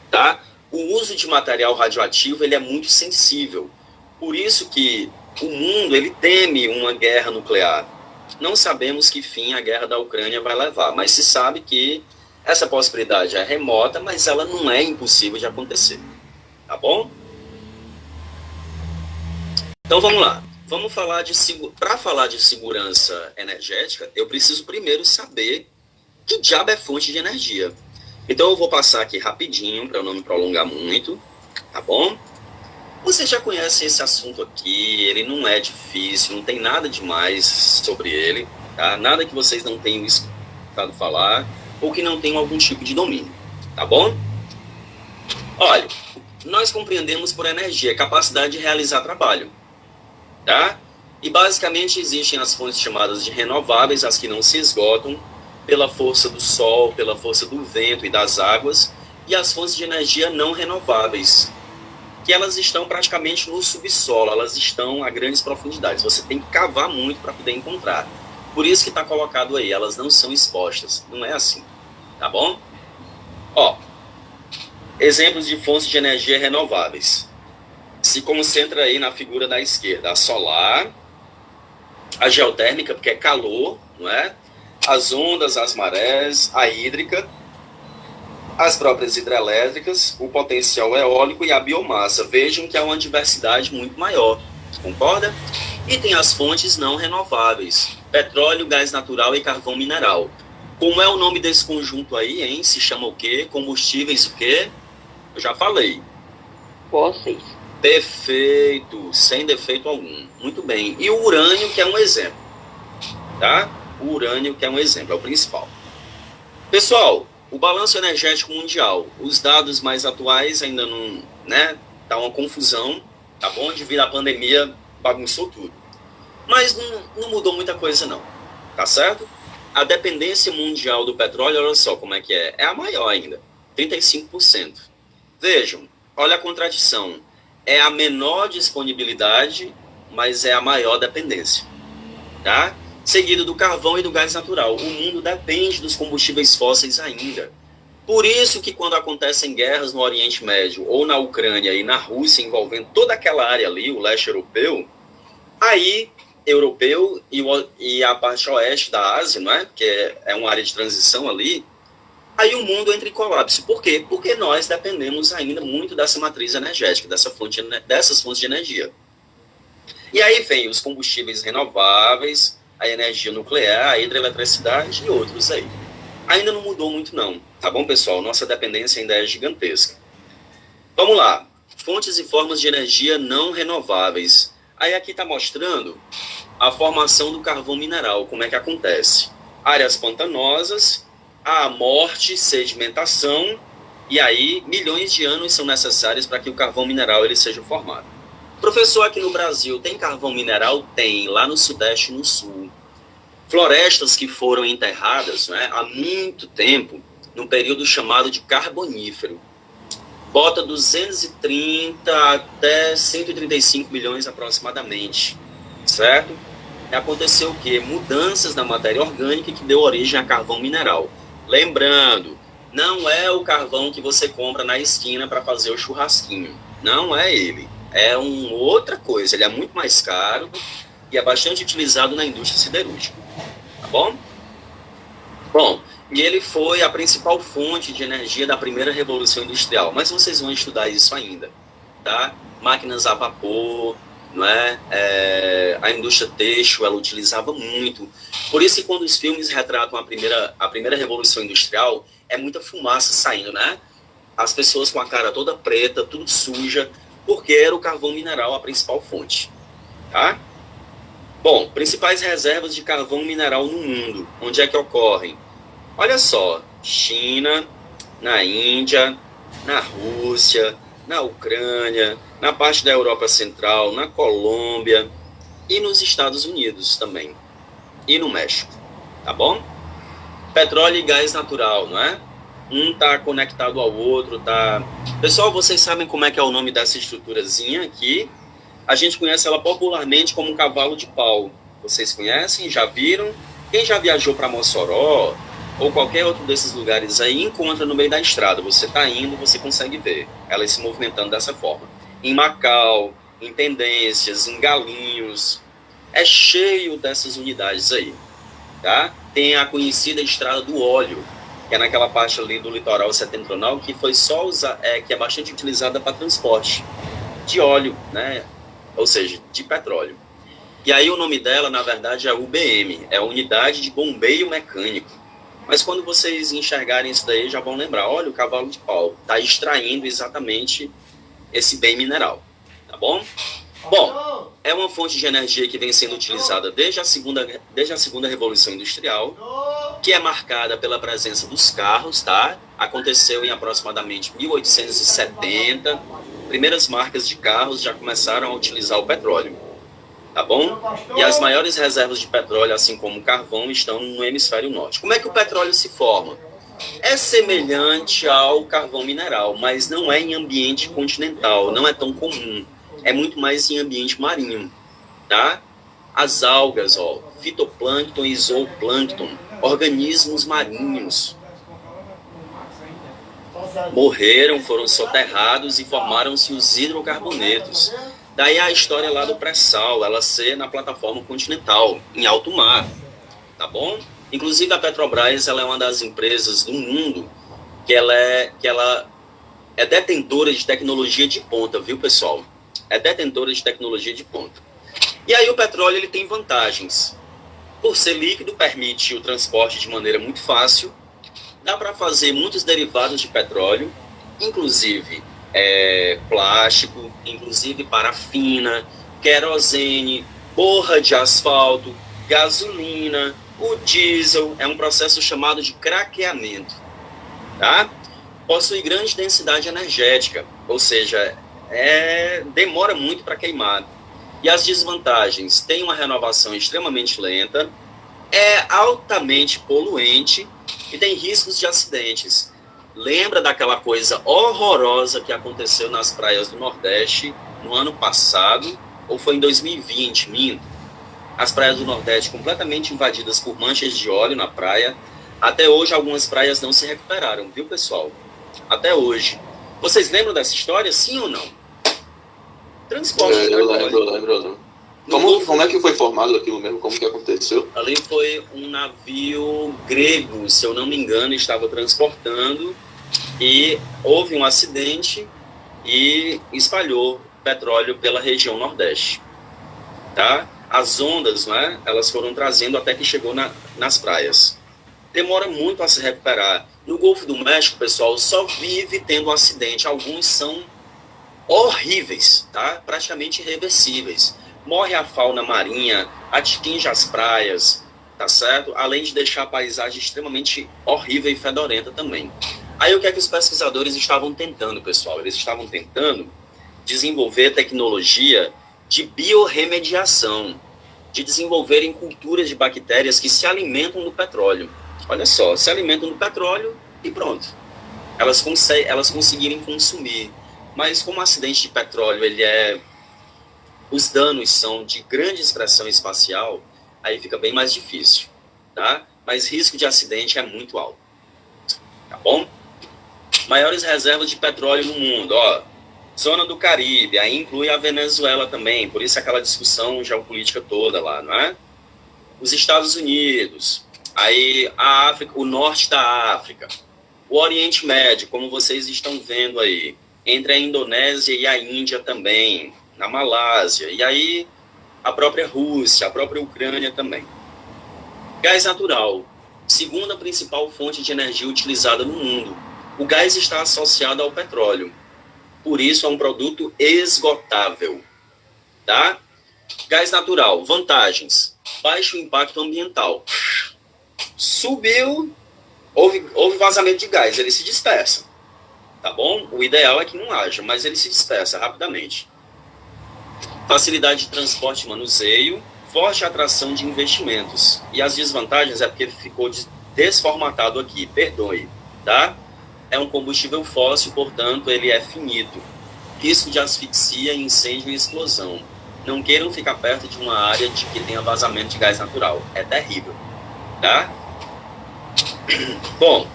Tá? O uso de material radioativo ele é muito sensível. Por isso que o mundo ele teme uma guerra nuclear. Não sabemos que fim a guerra da Ucrânia vai levar, mas se sabe que essa possibilidade é remota, mas ela não é impossível de acontecer. Tá bom? Então vamos lá. Vamos falar para falar de segurança energética, eu preciso primeiro saber que diabo é fonte de energia. Então eu vou passar aqui rapidinho, para eu não me prolongar muito, tá bom? Você já conhece esse assunto aqui, ele não é difícil, não tem nada demais sobre ele, tá? Nada que vocês não tenham escutado falar ou que não tenham algum tipo de domínio, tá bom? Olha, nós compreendemos por energia a capacidade de realizar trabalho. tá? E basicamente existem as fontes chamadas de renováveis, as que não se esgotam, pela força do sol, pela força do vento e das águas, e as fontes de energia não renováveis, que elas estão praticamente no subsolo, elas estão a grandes profundidades. Você tem que cavar muito para poder encontrar. Por isso que está colocado aí, elas não são expostas. Não é assim, tá bom? Ó, exemplos de fontes de energia renováveis. Se concentra aí na figura da esquerda, a solar, a geotérmica, porque é calor, não é? As ondas, as marés, a hídrica, as próprias hidrelétricas, o potencial eólico e a biomassa. Vejam que há uma diversidade muito maior, concorda? E tem as fontes não renováveis, petróleo, gás natural e carvão mineral. Como é o nome desse conjunto aí, hein? Se chama o quê? Combustíveis o quê? Eu já falei. Fósseis. Perfeito, sem defeito algum. Muito bem. E o urânio, que é um exemplo, tá? O urânio, que é um exemplo, é o principal. Pessoal, o balanço energético mundial, os dados mais atuais ainda não, né? Tá uma confusão, tá bom? Devido à pandemia, bagunçou tudo. Mas não mudou muita coisa, não. Tá certo? A dependência mundial do petróleo, olha só como é que é. É a maior ainda, 35%. Vejam, olha a contradição. É a menor disponibilidade, mas é a maior dependência. Tá? Seguido do carvão e do gás natural. O mundo depende dos combustíveis fósseis ainda. Por isso que quando acontecem guerras no Oriente Médio, ou na Ucrânia e na Rússia, envolvendo toda aquela área ali, o leste europeu, aí, europeu e a parte oeste da Ásia, não é? Que é uma área de transição ali, aí o mundo entra em colapso. Por quê? Porque nós dependemos ainda muito dessa matriz energética, dessas fontes de energia. E aí vem os combustíveis renováveis, a energia nuclear, a hidroeletricidade e outros aí. Ainda não mudou muito não, tá bom, pessoal? Nossa dependência ainda é gigantesca. Vamos lá. Fontes e formas de energia não renováveis. Aí aqui está mostrando a formação do carvão mineral, como é que acontece. Áreas pantanosas, a morte, sedimentação, e aí milhões de anos são necessários para que o carvão mineral ele seja formado. Professor, aqui no Brasil tem carvão mineral? Tem, lá no Sudeste e no Sul. Florestas que foram enterradas, né, há muito tempo, num período chamado de Carbonífero. Bota 230 até 135 milhões aproximadamente, certo? E aconteceu o quê? Mudanças na matéria orgânica que deu origem a carvão mineral. Lembrando, não é o carvão que você compra na esquina para fazer o churrasquinho. Não é ele. É outra coisa. Ele é muito mais caro e é bastante utilizado na indústria siderúrgica. Tá bom? Bom, e ele foi a principal fonte de energia da primeira revolução industrial. Mas vocês vão estudar isso ainda, tá? Máquinas a vapor, não é? A indústria têxtil, ela utilizava muito. Por isso que quando os filmes retratam a primeira revolução industrial, é muita fumaça saindo, né? As pessoas com a cara toda preta, tudo suja, porque era o carvão mineral a principal fonte, tá? Bom, principais reservas de carvão mineral no mundo. Onde é que ocorrem? Olha só, China, na Índia, na Rússia, na Ucrânia, na parte da Europa Central, na Colômbia e nos Estados Unidos também. E no México, tá bom? Petróleo e gás natural, não é? Um tá conectado ao outro, tá... Pessoal, vocês sabem como é que é o nome dessa estruturazinha aqui? A gente conhece ela popularmente como um cavalo de pau. Vocês conhecem? Já viram? Quem já viajou para Mossoró ou qualquer outro desses lugares aí, encontra no meio da estrada. Você está indo, você consegue ver ela se movimentando dessa forma. Em Macau, em Tendências, em Galinhos, é cheio dessas unidades aí, tá? Tem a conhecida estrada do óleo, que é naquela parte ali do litoral setentrional, que foi só que é bastante utilizada para transporte de óleo, né? Ou seja, de petróleo. E aí o nome dela, na verdade, é UBM, é a Unidade de Bombeio Mecânico. Mas quando vocês enxergarem isso daí, já vão lembrar, olha, o cavalo de pau está extraindo exatamente esse bem mineral, tá bom? Bom, é uma fonte de energia que vem sendo utilizada desde a segunda Revolução Industrial, que é marcada pela presença dos carros, tá? Aconteceu em aproximadamente 1870, primeiras marcas de carros já começaram a utilizar o petróleo. tá bom? E as maiores reservas de petróleo, assim como o carvão, estão no hemisfério norte. Como é que o petróleo se forma? É semelhante ao carvão mineral, mas não é em ambiente continental, não é tão comum. É muito mais em ambiente marinho, tá? As algas, ó, fitoplâncton e zooplâncton, organismos marinhos, morreram, foram soterrados e formaram-se os hidrocarbonetos. Daí a história lá do pré-sal, ela ser na plataforma continental, em alto mar, tá bom? Inclusive a Petrobras, ela é uma das empresas do mundo que ela é detentora de tecnologia de ponta, viu, pessoal? É detentora de tecnologia de ponta. E aí o petróleo, ele tem vantagens. Por ser líquido, permite o transporte de maneira muito fácil. Dá para fazer muitos derivados de petróleo, inclusive plástico, inclusive parafina, querosene, borra de asfalto, gasolina, o diesel. É um processo chamado de craqueamento, tá? Possui grande densidade energética, ou seja, demora muito para queimar. E as desvantagens: tem uma renovação extremamente lenta, é altamente poluente e tem riscos de acidentes. Lembra daquela coisa horrorosa que aconteceu nas praias do Nordeste no ano passado, ou foi em 2020, minto? As praias do Nordeste completamente invadidas por manchas de óleo na praia. Até hoje, algumas praias não se recuperaram, viu, pessoal? Até hoje. Vocês lembram dessa história, sim ou não? Transporte de petróleo. Eu lembro. Como é que foi formado aquilo mesmo? Como que aconteceu? Ali foi um navio grego, se eu não me engano, estava transportando e houve um acidente e espalhou petróleo pela região Nordeste, tá? As ondas, né, elas foram trazendo até que chegou nas praias. Demora muito a se recuperar. No Golfo do México, pessoal, só vive tendo um acidente. Alguns são horríveis, tá? Praticamente irreversíveis. Morre a fauna marinha, atinge as praias, tá certo? Além de deixar a paisagem extremamente horrível e fedorenta também. Aí o que é que os pesquisadores estavam tentando, pessoal? Eles estavam tentando desenvolver tecnologia de biorremediação, de desenvolverem culturas de bactérias que se alimentam do petróleo. Olha só, se alimentam do petróleo e pronto. Elas conseguirem consumir. Mas como o acidente de petróleo, os danos são de grande expressão espacial, aí fica bem mais difícil, tá? Mas risco de acidente é muito alto, tá bom? Maiores reservas de petróleo no mundo, ó. Zona do Caribe, aí inclui a Venezuela também, por isso aquela discussão geopolítica toda lá, não é? Os Estados Unidos, aí a África, o norte da África, o Oriente Médio, como vocês estão vendo aí, entre a Indonésia e a Índia também, na Malásia, e aí a própria Rússia, a própria Ucrânia também. Gás natural, segunda principal fonte de energia utilizada no mundo. O gás está associado ao petróleo, por isso é um produto esgotável, tá? Gás natural, vantagens: baixo impacto ambiental. Subiu, houve vazamento de gás, ele se dispersa, tá bom? O ideal é que não haja, mas ele se dispersa rapidamente. Facilidade de transporte e manuseio, forte atração de investimentos. E as desvantagens é porque ficou desformatado aqui, perdoe, tá? É um combustível fóssil, portanto, ele é finito. Risco de asfixia, incêndio e explosão. Não queiram ficar perto de uma área de que tenha vazamento de gás natural. É terrível, tá? Bom,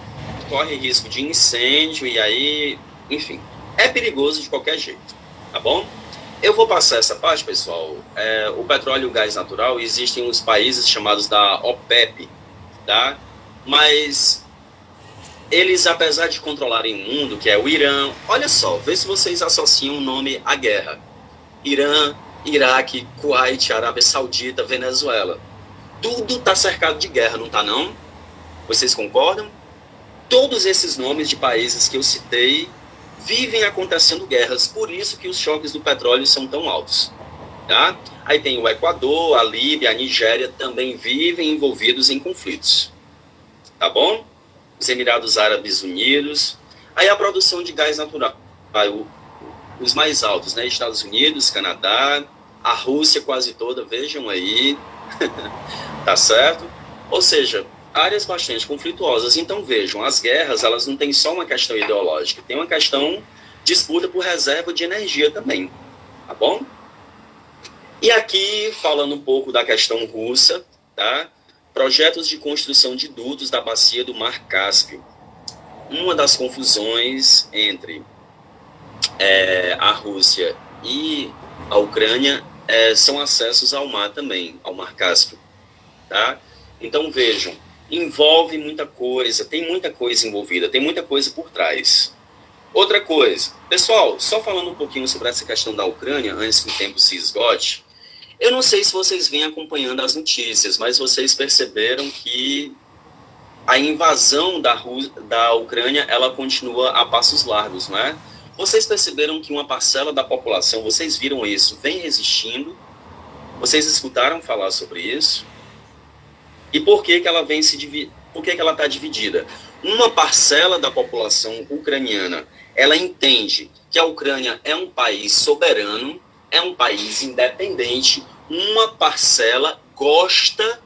corre risco de incêndio e aí, enfim, é perigoso de qualquer jeito, tá bom? Eu vou passar essa parte, pessoal. O petróleo e o gás natural, existem os países chamados da OPEP, tá? Mas eles, apesar de controlarem o mundo, que é o Irã, olha só, vê se vocês associam o nome à guerra. Irã, Iraque, Kuwait, Arábia Saudita, Venezuela. Tudo está cercado de guerra, não está não? Vocês concordam? Todos esses nomes de países que eu citei vivem acontecendo guerras, por isso que os choques do petróleo são tão altos, tá? Aí tem o Equador, a Líbia, a Nigéria também vivem envolvidos em conflitos, tá bom? Os Emirados Árabes Unidos. Aí a produção de gás natural, os mais altos, né? Estados Unidos, Canadá, a Rússia quase toda, vejam aí, tá certo? Ou seja, áreas bastante conflituosas. Então vejam, as guerras, elas não têm só uma questão ideológica, tem uma questão disputa por reserva de energia também, tá bom? E aqui, falando um pouco da questão russa, tá? Projetos de construção de dutos da bacia do Mar Cáspio. Uma das confusões entre a Rússia e a Ucrânia são acessos ao mar também, ao Mar Cáspio, tá? Então vejam, envolve muita coisa, tem muita coisa envolvida, tem muita coisa por trás. Outra coisa, pessoal, só falando um pouquinho sobre essa questão da Ucrânia, antes que o tempo se esgote, eu não sei se vocês vêm acompanhando as notícias, mas vocês perceberam que a invasão da Ucrânia, ela continua a passos largos, não é? Vocês perceberam que uma parcela da população, vocês viram isso, vem resistindo? Vocês escutaram falar sobre isso? E por que que ela vem por que que ela está dividida? Uma parcela da população ucraniana, ela entende que a Ucrânia é um país soberano, é um país independente. Uma parcela gosta,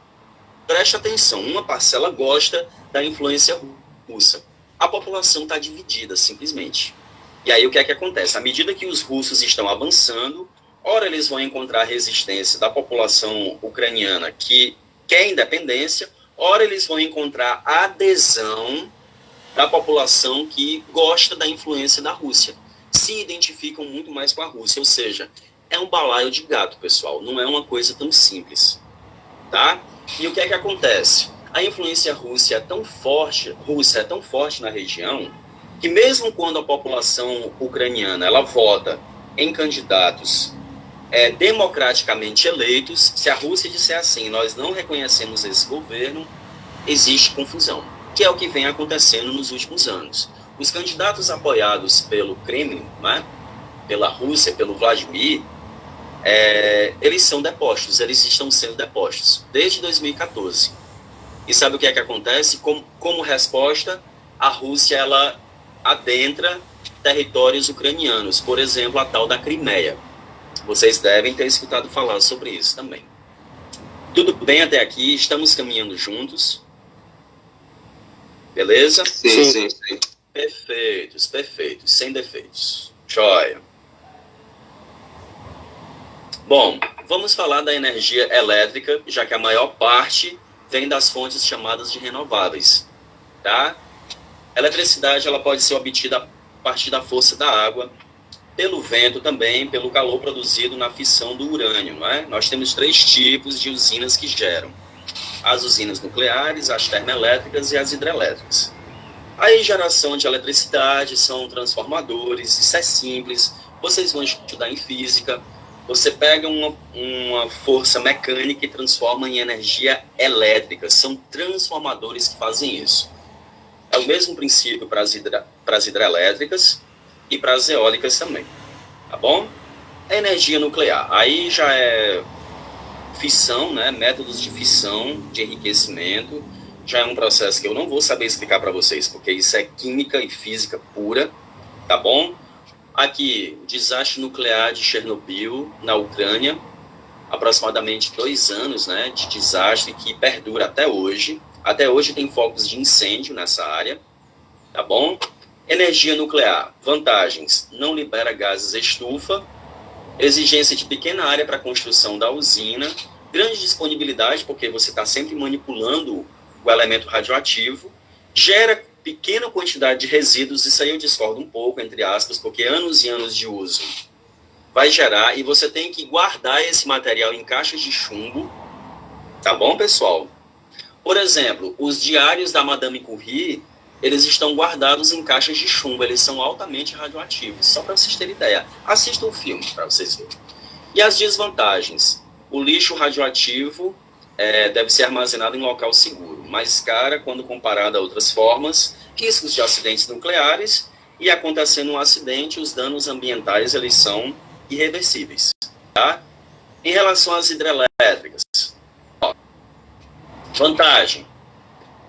preste atenção, uma parcela gosta da influência russa. A população está dividida, simplesmente. E aí o que é que acontece? À medida que os russos estão avançando, ora eles vão encontrar resistência da população ucraniana que quer independência, ora eles vão encontrar adesão da população que gosta da influência da Rússia. Se identificam muito mais com a Rússia, ou seja, é um balaio de gato, pessoal, não é uma coisa tão simples, tá? E o que é que acontece? A influência russa é tão forte na região, que mesmo quando a população ucraniana ela vota em candidatos democraticamente eleitos, se a Rússia disser assim, nós não reconhecemos esse governo, existe confusão, que é o que vem acontecendo nos últimos anos. Os candidatos apoiados pelo Kremlin, né, pela Rússia, pelo Vladimir, eles são depostos, eles estão sendo depostos desde 2014. E sabe o que é que acontece? Como resposta, a Rússia ela adentra territórios ucranianos, por exemplo, a tal da Crimeia. Vocês devem ter escutado falar sobre isso também. Tudo bem até aqui? Estamos caminhando juntos? Beleza? Sim. Perfeitos, sem defeitos. Joia. Bom, vamos falar da energia elétrica, já que a maior parte vem das fontes chamadas de renováveis, tá? A eletricidade ela pode ser obtida a partir da força da água, pelo vento também, pelo calor produzido na fissão do urânio, não é? Nós temos 3 tipos de usinas que geram: as usinas nucleares, as termoelétricas e as hidrelétricas. A geração de eletricidade são transformadores, isso é simples, vocês vão estudar em física. Você pega uma força mecânica e transforma em energia elétrica. São transformadores que fazem isso. É o mesmo princípio para as hidrelétricas e para as eólicas também. Tá bom? A energia nuclear. Aí já é fissão, né? Métodos de fissão, de enriquecimento. Já é um processo que eu não vou saber explicar para vocês, porque isso é química e física pura. Tá bom? Aqui, o desastre nuclear de Chernobyl, na Ucrânia, aproximadamente 2 anos, né, de desastre que perdura até hoje. Até hoje tem focos de incêndio nessa área, tá bom? Energia nuclear, vantagens, não libera gases estufa, exigência de pequena área para a construção da usina, grande disponibilidade, porque você está sempre manipulando o elemento radioativo, gera pequena quantidade de resíduos, isso aí eu discordo um pouco, entre aspas, porque anos e anos de uso vai gerar, e você tem que guardar esse material em caixas de chumbo, tá bom, pessoal? Por exemplo, os diários da Madame Curie, eles estão guardados em caixas de chumbo, eles são altamente radioativos, só para vocês terem ideia. Assistam o filme para vocês verem. E as desvantagens? O lixo radioativo deve ser armazenado em local seguro, mais cara quando comparado a outras formas, riscos de acidentes nucleares, e acontecendo um acidente, os danos ambientais eles são irreversíveis. Tá? Em relação às hidrelétricas, vantagem,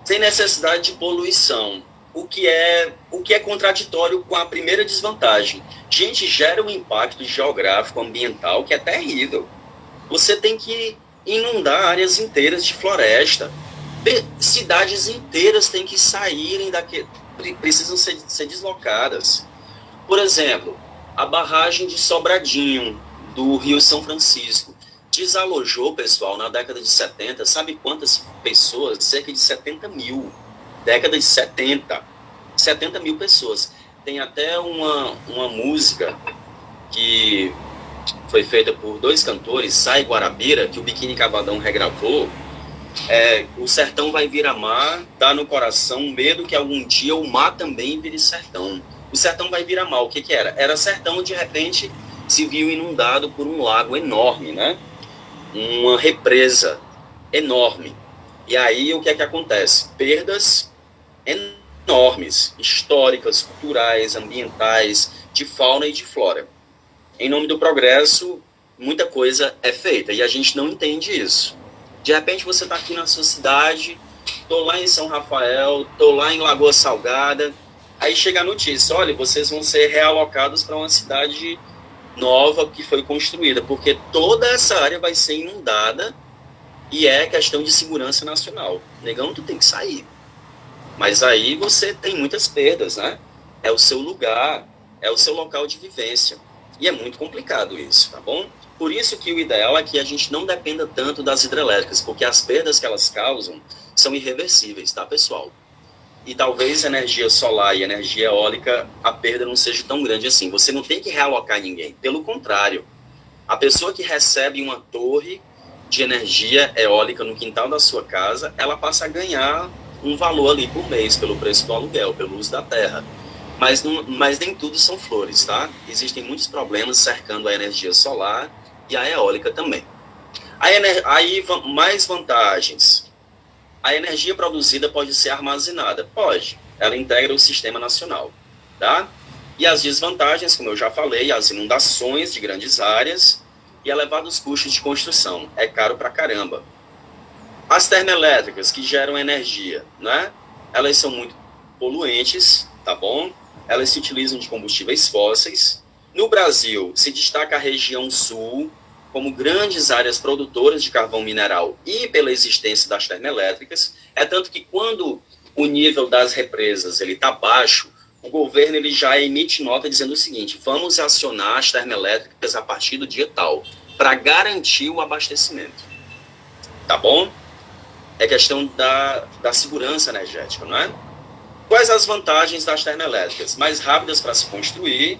sem necessidade de poluição, o que é contraditório com a primeira desvantagem. Gente, gera um impacto geográfico, ambiental, que é terrível. Você tem que inundar áreas inteiras de floresta. Cidades inteiras têm que saírem daquele, precisam ser deslocadas. Por exemplo, a barragem de Sobradinho, do Rio São Francisco, desalojou, pessoal, na década de 70, sabe quantas pessoas? Cerca de 70 mil. Década de 70. 70 mil pessoas. Tem até uma música que foi feita por dois cantores, Sai Guarabira, que o Biquíni Cavadão regravou. O sertão vai virar mar, dá no coração medo que algum dia o mar também vire sertão. O sertão vai virar mar, o que que era? Era sertão, de repente se viu inundado por um lago enorme, né? Uma represa enorme. E aí o que é que acontece? Perdas enormes, históricas, culturais, ambientais, de fauna e de flora. Em nome do progresso, muita coisa é feita e a gente não entende isso. De repente você está aqui na sua cidade, estou lá em São Rafael, estou lá em Lagoa Salgada, aí chega a notícia, olha, vocês vão ser realocados para uma cidade nova que foi construída, porque toda essa área vai ser inundada e é questão de segurança nacional. Negão, tu tem que sair. Mas aí você tem muitas perdas, né? É o seu lugar, é o seu local de vivência. E é muito complicado isso, tá bom? Por isso que o ideal é que a gente não dependa tanto das hidrelétricas, porque as perdas que elas causam são irreversíveis, tá, pessoal? E talvez energia solar e energia eólica, a perda não seja tão grande assim. Você não tem que realocar ninguém. Pelo contrário, a pessoa que recebe uma torre de energia eólica no quintal da sua casa, ela passa a ganhar um valor ali por mês, pelo preço do aluguel, pelo uso da terra. Mas nem tudo são flores, tá? Existem muitos problemas cercando a energia solar e a eólica também. Aí mais vantagens. A energia produzida pode ser armazenada? Pode. Ela integra o sistema nacional, tá? E as desvantagens, como eu já falei, as inundações de grandes áreas e elevados custos de construção. É caro pra caramba. As termoelétricas que geram energia, né? Elas são muito poluentes, tá bom? Elas se utilizam de combustíveis fósseis. No Brasil, se destaca a região sul como grandes áreas produtoras de carvão mineral e pela existência das termoelétricas. É tanto que quando o nível das represas está baixo, o governo ele já emite nota dizendo o seguinte: vamos acionar as termoelétricas a partir do dia tal, para garantir o abastecimento. Tá bom? É questão da segurança energética, não é? Quais as vantagens das termoelétricas? Mais rápidas para se construir,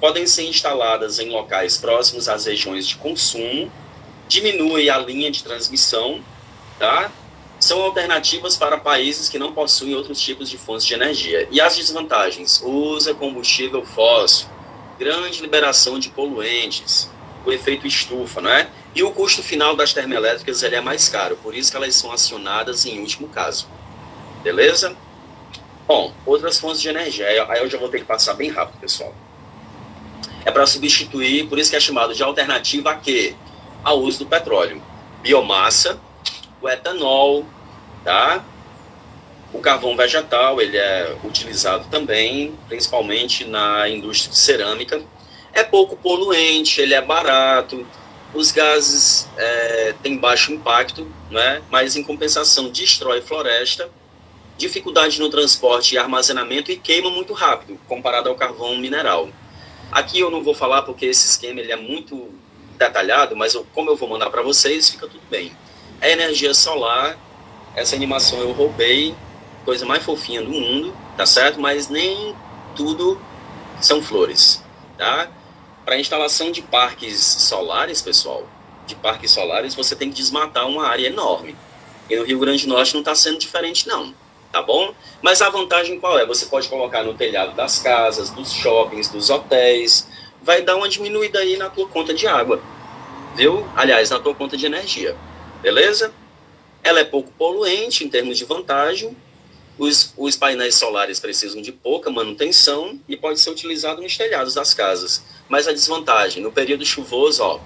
podem ser instaladas em locais próximos às regiões de consumo, diminui a linha de transmissão, tá? São alternativas para países que não possuem outros tipos de fontes de energia. E as desvantagens? Usa combustível fóssil, grande liberação de poluentes, o efeito estufa, né? E o custo final das termoelétricas ele é mais caro, por isso que elas são acionadas em último caso. Beleza? Bom, outras fontes de energia, aí eu já vou ter que passar bem rápido, pessoal. É para substituir, por isso que é chamado de alternativa a quê? Ao uso do petróleo. Biomassa, o etanol, tá? O carvão vegetal, ele é utilizado também, principalmente na indústria de cerâmica. É pouco poluente, ele é barato, os gases têm baixo impacto, né? Mas em compensação destrói floresta, dificuldade no transporte e armazenamento e queima muito rápido, comparado ao carvão mineral. Aqui eu não vou falar porque esse esquema ele é muito detalhado, mas como eu vou mandar para vocês, fica tudo bem. A energia solar, essa animação eu roubei, coisa mais fofinha do mundo, tá certo? Mas nem tudo são flores, tá? Para a instalação de parques solares, pessoal, de parques solares, você tem que desmatar uma área enorme. E no Rio Grande do Norte não está sendo diferente, não. Tá bom? Mas a vantagem qual é? Você pode colocar no telhado das casas, dos shoppings, dos hotéis. Vai dar uma diminuída aí na tua conta de água. Viu? Aliás, na tua conta de energia. Beleza? Ela é pouco poluente em termos de vantagem. Os painéis solares precisam de pouca manutenção e pode ser utilizado nos telhados das casas. Mas a desvantagem, no período chuvoso, ó,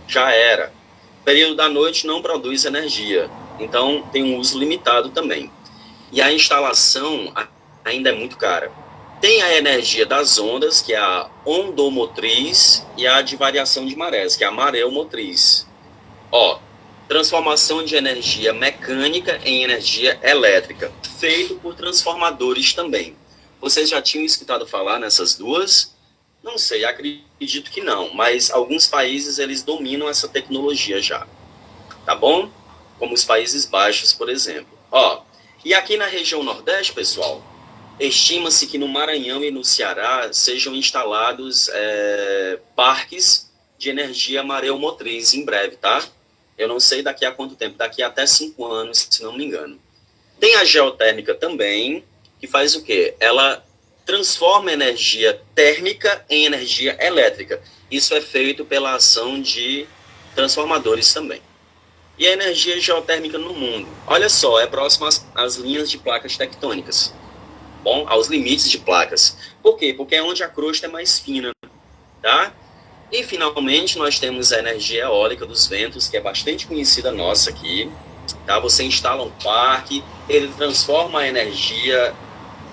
já era. No período da noite não produz energia. Então, tem um uso limitado também. E a instalação ainda é muito cara. Tem a energia das ondas, que é a ondomotriz, e a de variação de marés, que é a mareomotriz. Ó, transformação de energia mecânica em energia elétrica, feito por transformadores também. Vocês já tinham escutado falar nessas duas? Não sei, acredito que não, mas alguns países eles dominam essa tecnologia já, tá bom? Como os Países Baixos, por exemplo. Ó, e aqui na região Nordeste, pessoal, estima-se que no Maranhão e no Ceará sejam instalados parques de energia mareomotriz em breve, tá? Eu não sei daqui a quanto tempo, daqui a até 5 anos, se não me engano. Tem a geotérmica também, que faz o quê? Ela transforma energia térmica em energia elétrica. Isso é feito pela ação de transformadores também. E a energia geotérmica no mundo? Olha só, é próximo às linhas de placas tectônicas. Bom, aos limites de placas. Por quê? Porque é onde a crosta é mais fina, tá? E, finalmente, nós temos a energia eólica dos ventos, que é bastante conhecida nossa aqui, tá? Você instala um parque, ele transforma a energia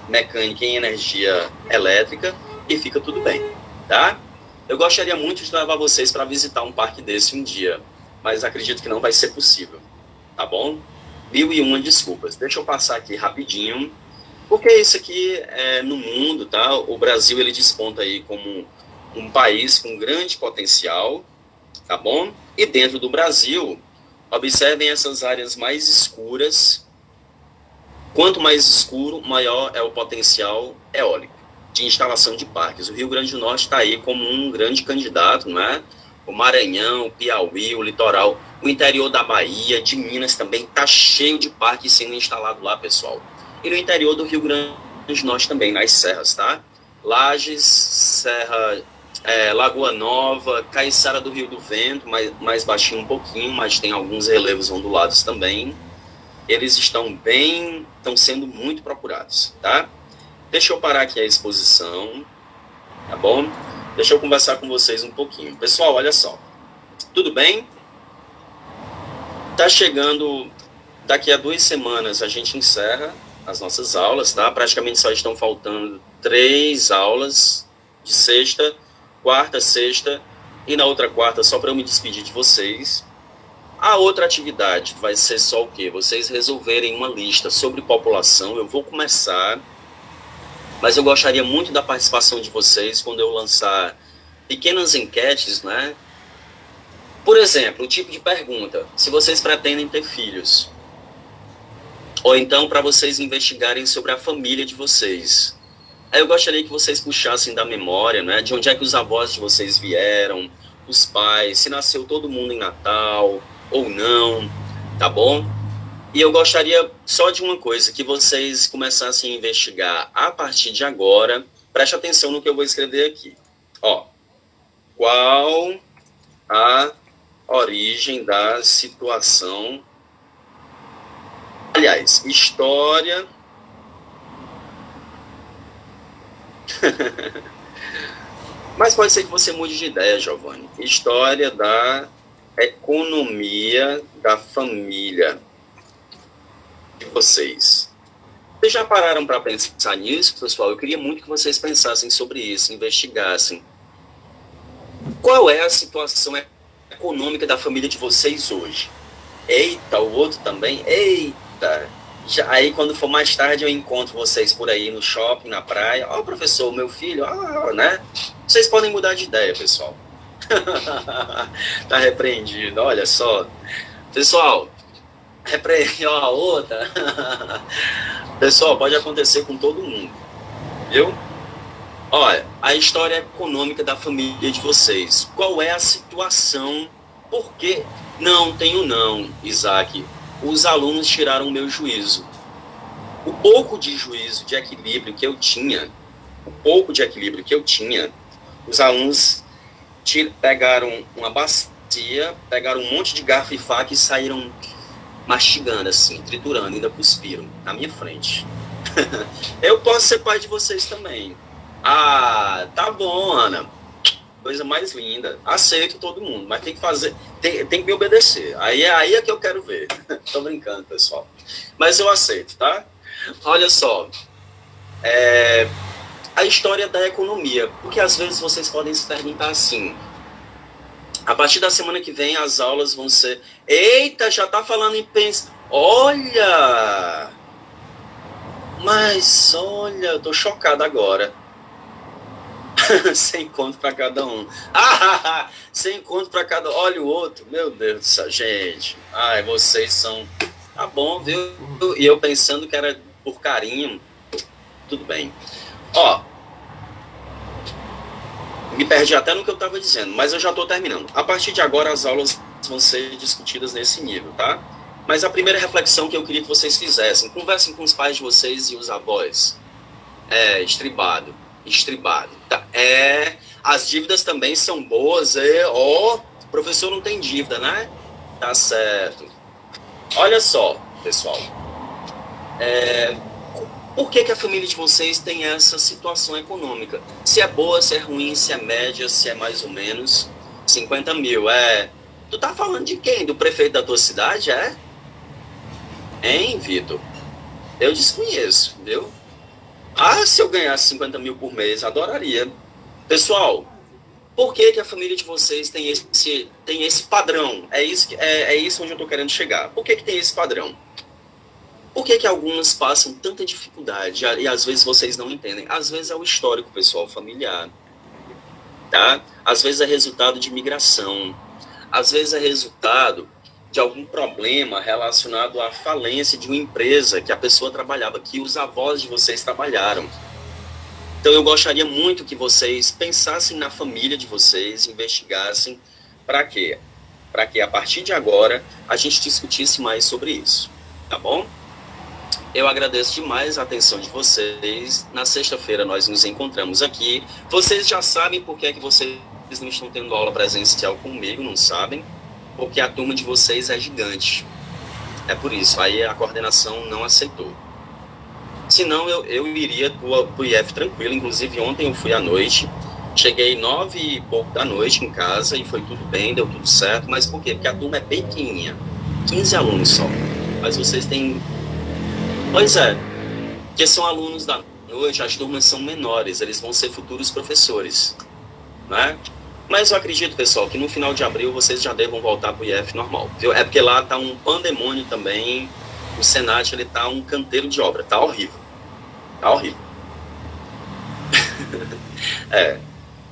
mecânica em energia elétrica e fica tudo bem, tá? Eu gostaria muito de levar vocês para visitar um parque desse um dia, mas acredito que não vai ser possível, tá bom? 1001 desculpas. Deixa eu passar aqui rapidinho, porque isso aqui é no mundo, tá? O Brasil, ele desponta aí como um país com grande potencial, tá bom? E dentro do Brasil, observem essas áreas mais escuras. Quanto mais escuro, maior é o potencial eólico de instalação de parques. O Rio Grande do Norte está aí como um grande candidato, né? O Maranhão, o Piauí, o litoral, o interior da Bahia, de Minas também está cheio de parques sendo instalado lá, pessoal. E no interior do Rio Grande do Norte também, nas serras, tá? Lages, Serra, Lagoa Nova, Caiçara do Rio do Vento, mais baixinho um pouquinho, mas tem alguns relevos ondulados também. Eles estão sendo muito procurados, tá? Deixa eu parar aqui a exposição, tá bom? Deixa eu conversar com vocês um pouquinho. Pessoal, olha só, tudo bem? Tá chegando, daqui a 2 semanas a gente encerra as nossas aulas, tá? Praticamente só estão faltando 3 aulas de sexta, quarta, sexta, e na outra quarta, só para eu me despedir de vocês. A outra atividade vai ser só o quê? Vocês resolverem uma lista sobre população. Eu vou começar, mas eu gostaria muito da participação de vocês quando eu lançar pequenas enquetes, né? Por exemplo, o tipo de pergunta, se vocês pretendem ter filhos, ou então para vocês investigarem sobre a família de vocês. Aí eu gostaria que vocês puxassem da memória, né? De onde é que os avós de vocês vieram, os pais, se nasceu todo mundo em Natal ou não, tá bom? E eu gostaria só de uma coisa, que vocês começassem a investigar a partir de agora. Preste atenção no que eu vou escrever aqui. Ó, qual a origem da situação? Aliás, história... Mas pode ser que você mude de ideia, Giovanni. História da economia da família de vocês. Vocês já pararam para pensar nisso, pessoal? Eu queria muito que vocês pensassem sobre isso, investigassem. Qual é a situação econômica da família de vocês hoje? Eita, o outro também? Eita! Aí, quando for mais tarde, eu encontro vocês por aí no shopping, na praia. Ó, professor, meu filho, né? Vocês podem mudar de ideia, pessoal. Tá repreendido, olha só. Pessoal, repreendeu a outra. Pessoal, pode acontecer com todo mundo, viu? Olha, a história econômica da família de vocês. Qual é a situação? Por quê? Não, tenho não, Isaac. Os alunos tiraram o meu juízo. O pouco de juízo, de equilíbrio que eu tinha, os alunos pegaram uma bacia, pegaram um monte de garfo e faca e saíram mastigando assim, triturando, ainda cuspiram na minha frente. Eu posso ser pai de vocês também. Ah, tá bom, Ana. Coisa mais linda. Aceito todo mundo, mas tem que fazer, tem que me obedecer. Aí é que eu quero ver. Tô brincando, pessoal. Mas eu aceito, tá? Olha só. A história da economia. Porque às vezes vocês podem se perguntar assim: A partir da semana que vem, as aulas vão ser... Eita, já tá falando em Olha! Mas, olha, eu tô chocado agora. Sem conto para cada um. Sem conto para cada... Olha o outro. Meu Deus do céu, gente. Ai, vocês são... Tá bom, viu? E eu pensando que era por carinho. Tudo bem. Ó, me perdi até no que eu estava dizendo, mas eu já estou terminando. A partir de agora, as aulas vão ser discutidas nesse nível, tá? Mas a primeira reflexão que eu queria que vocês fizessem, conversem com os pais de vocês e os avós. Estribado. Tá? As dívidas também são boas. O professor não tem dívida, né? Tá certo. Olha só, pessoal. Por que a família de vocês tem essa situação econômica? Se é boa, se é ruim, se é média, se é mais ou menos. 50 mil, Tu tá falando de quem? Do prefeito da tua cidade, Hein, Vitor? Eu desconheço, viu? Se eu ganhasse 50 mil por mês, adoraria. Pessoal, por que a família de vocês tem esse padrão? É isso onde eu tô querendo chegar. Por que tem esse padrão? Por que algumas passam tanta dificuldade e às vezes vocês não entendem? Às vezes é o histórico pessoal familiar, tá? Às vezes é resultado de migração, às vezes é resultado de algum problema relacionado à falência de uma empresa que a pessoa trabalhava, que os avós de vocês trabalharam. Então eu gostaria muito que vocês pensassem na família de vocês, investigassem, para quê? Para que a partir de agora a gente discutisse mais sobre isso, tá bom? Eu agradeço demais a atenção de vocês. Na sexta-feira nós nos encontramos aqui. Vocês já sabem por que vocês não estão tendo aula presencial comigo, não sabem? Porque a turma de vocês é gigante. É por isso. Aí a coordenação não aceitou. Senão eu iria pro IF tranquilo. Inclusive ontem eu fui à noite. Cheguei 9 e pouco da noite em casa e foi tudo bem, deu tudo certo. Mas por quê? Porque a turma é bem pequenininha. 15 alunos só. Mas vocês têm... Pois é, porque são alunos da noite, as turmas são menores, eles vão ser futuros professores, né? Mas eu acredito, pessoal, que no final de abril vocês já devam voltar para o IF normal, viu? É porque lá tá um pandemônio também, o Senat, ele tá um canteiro de obra, tá horrível, tá horrível.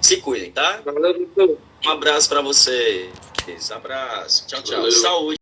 Se cuidem, tá? Um abraço para vocês, abraço, tchau, tchau, Valeu. Saúde.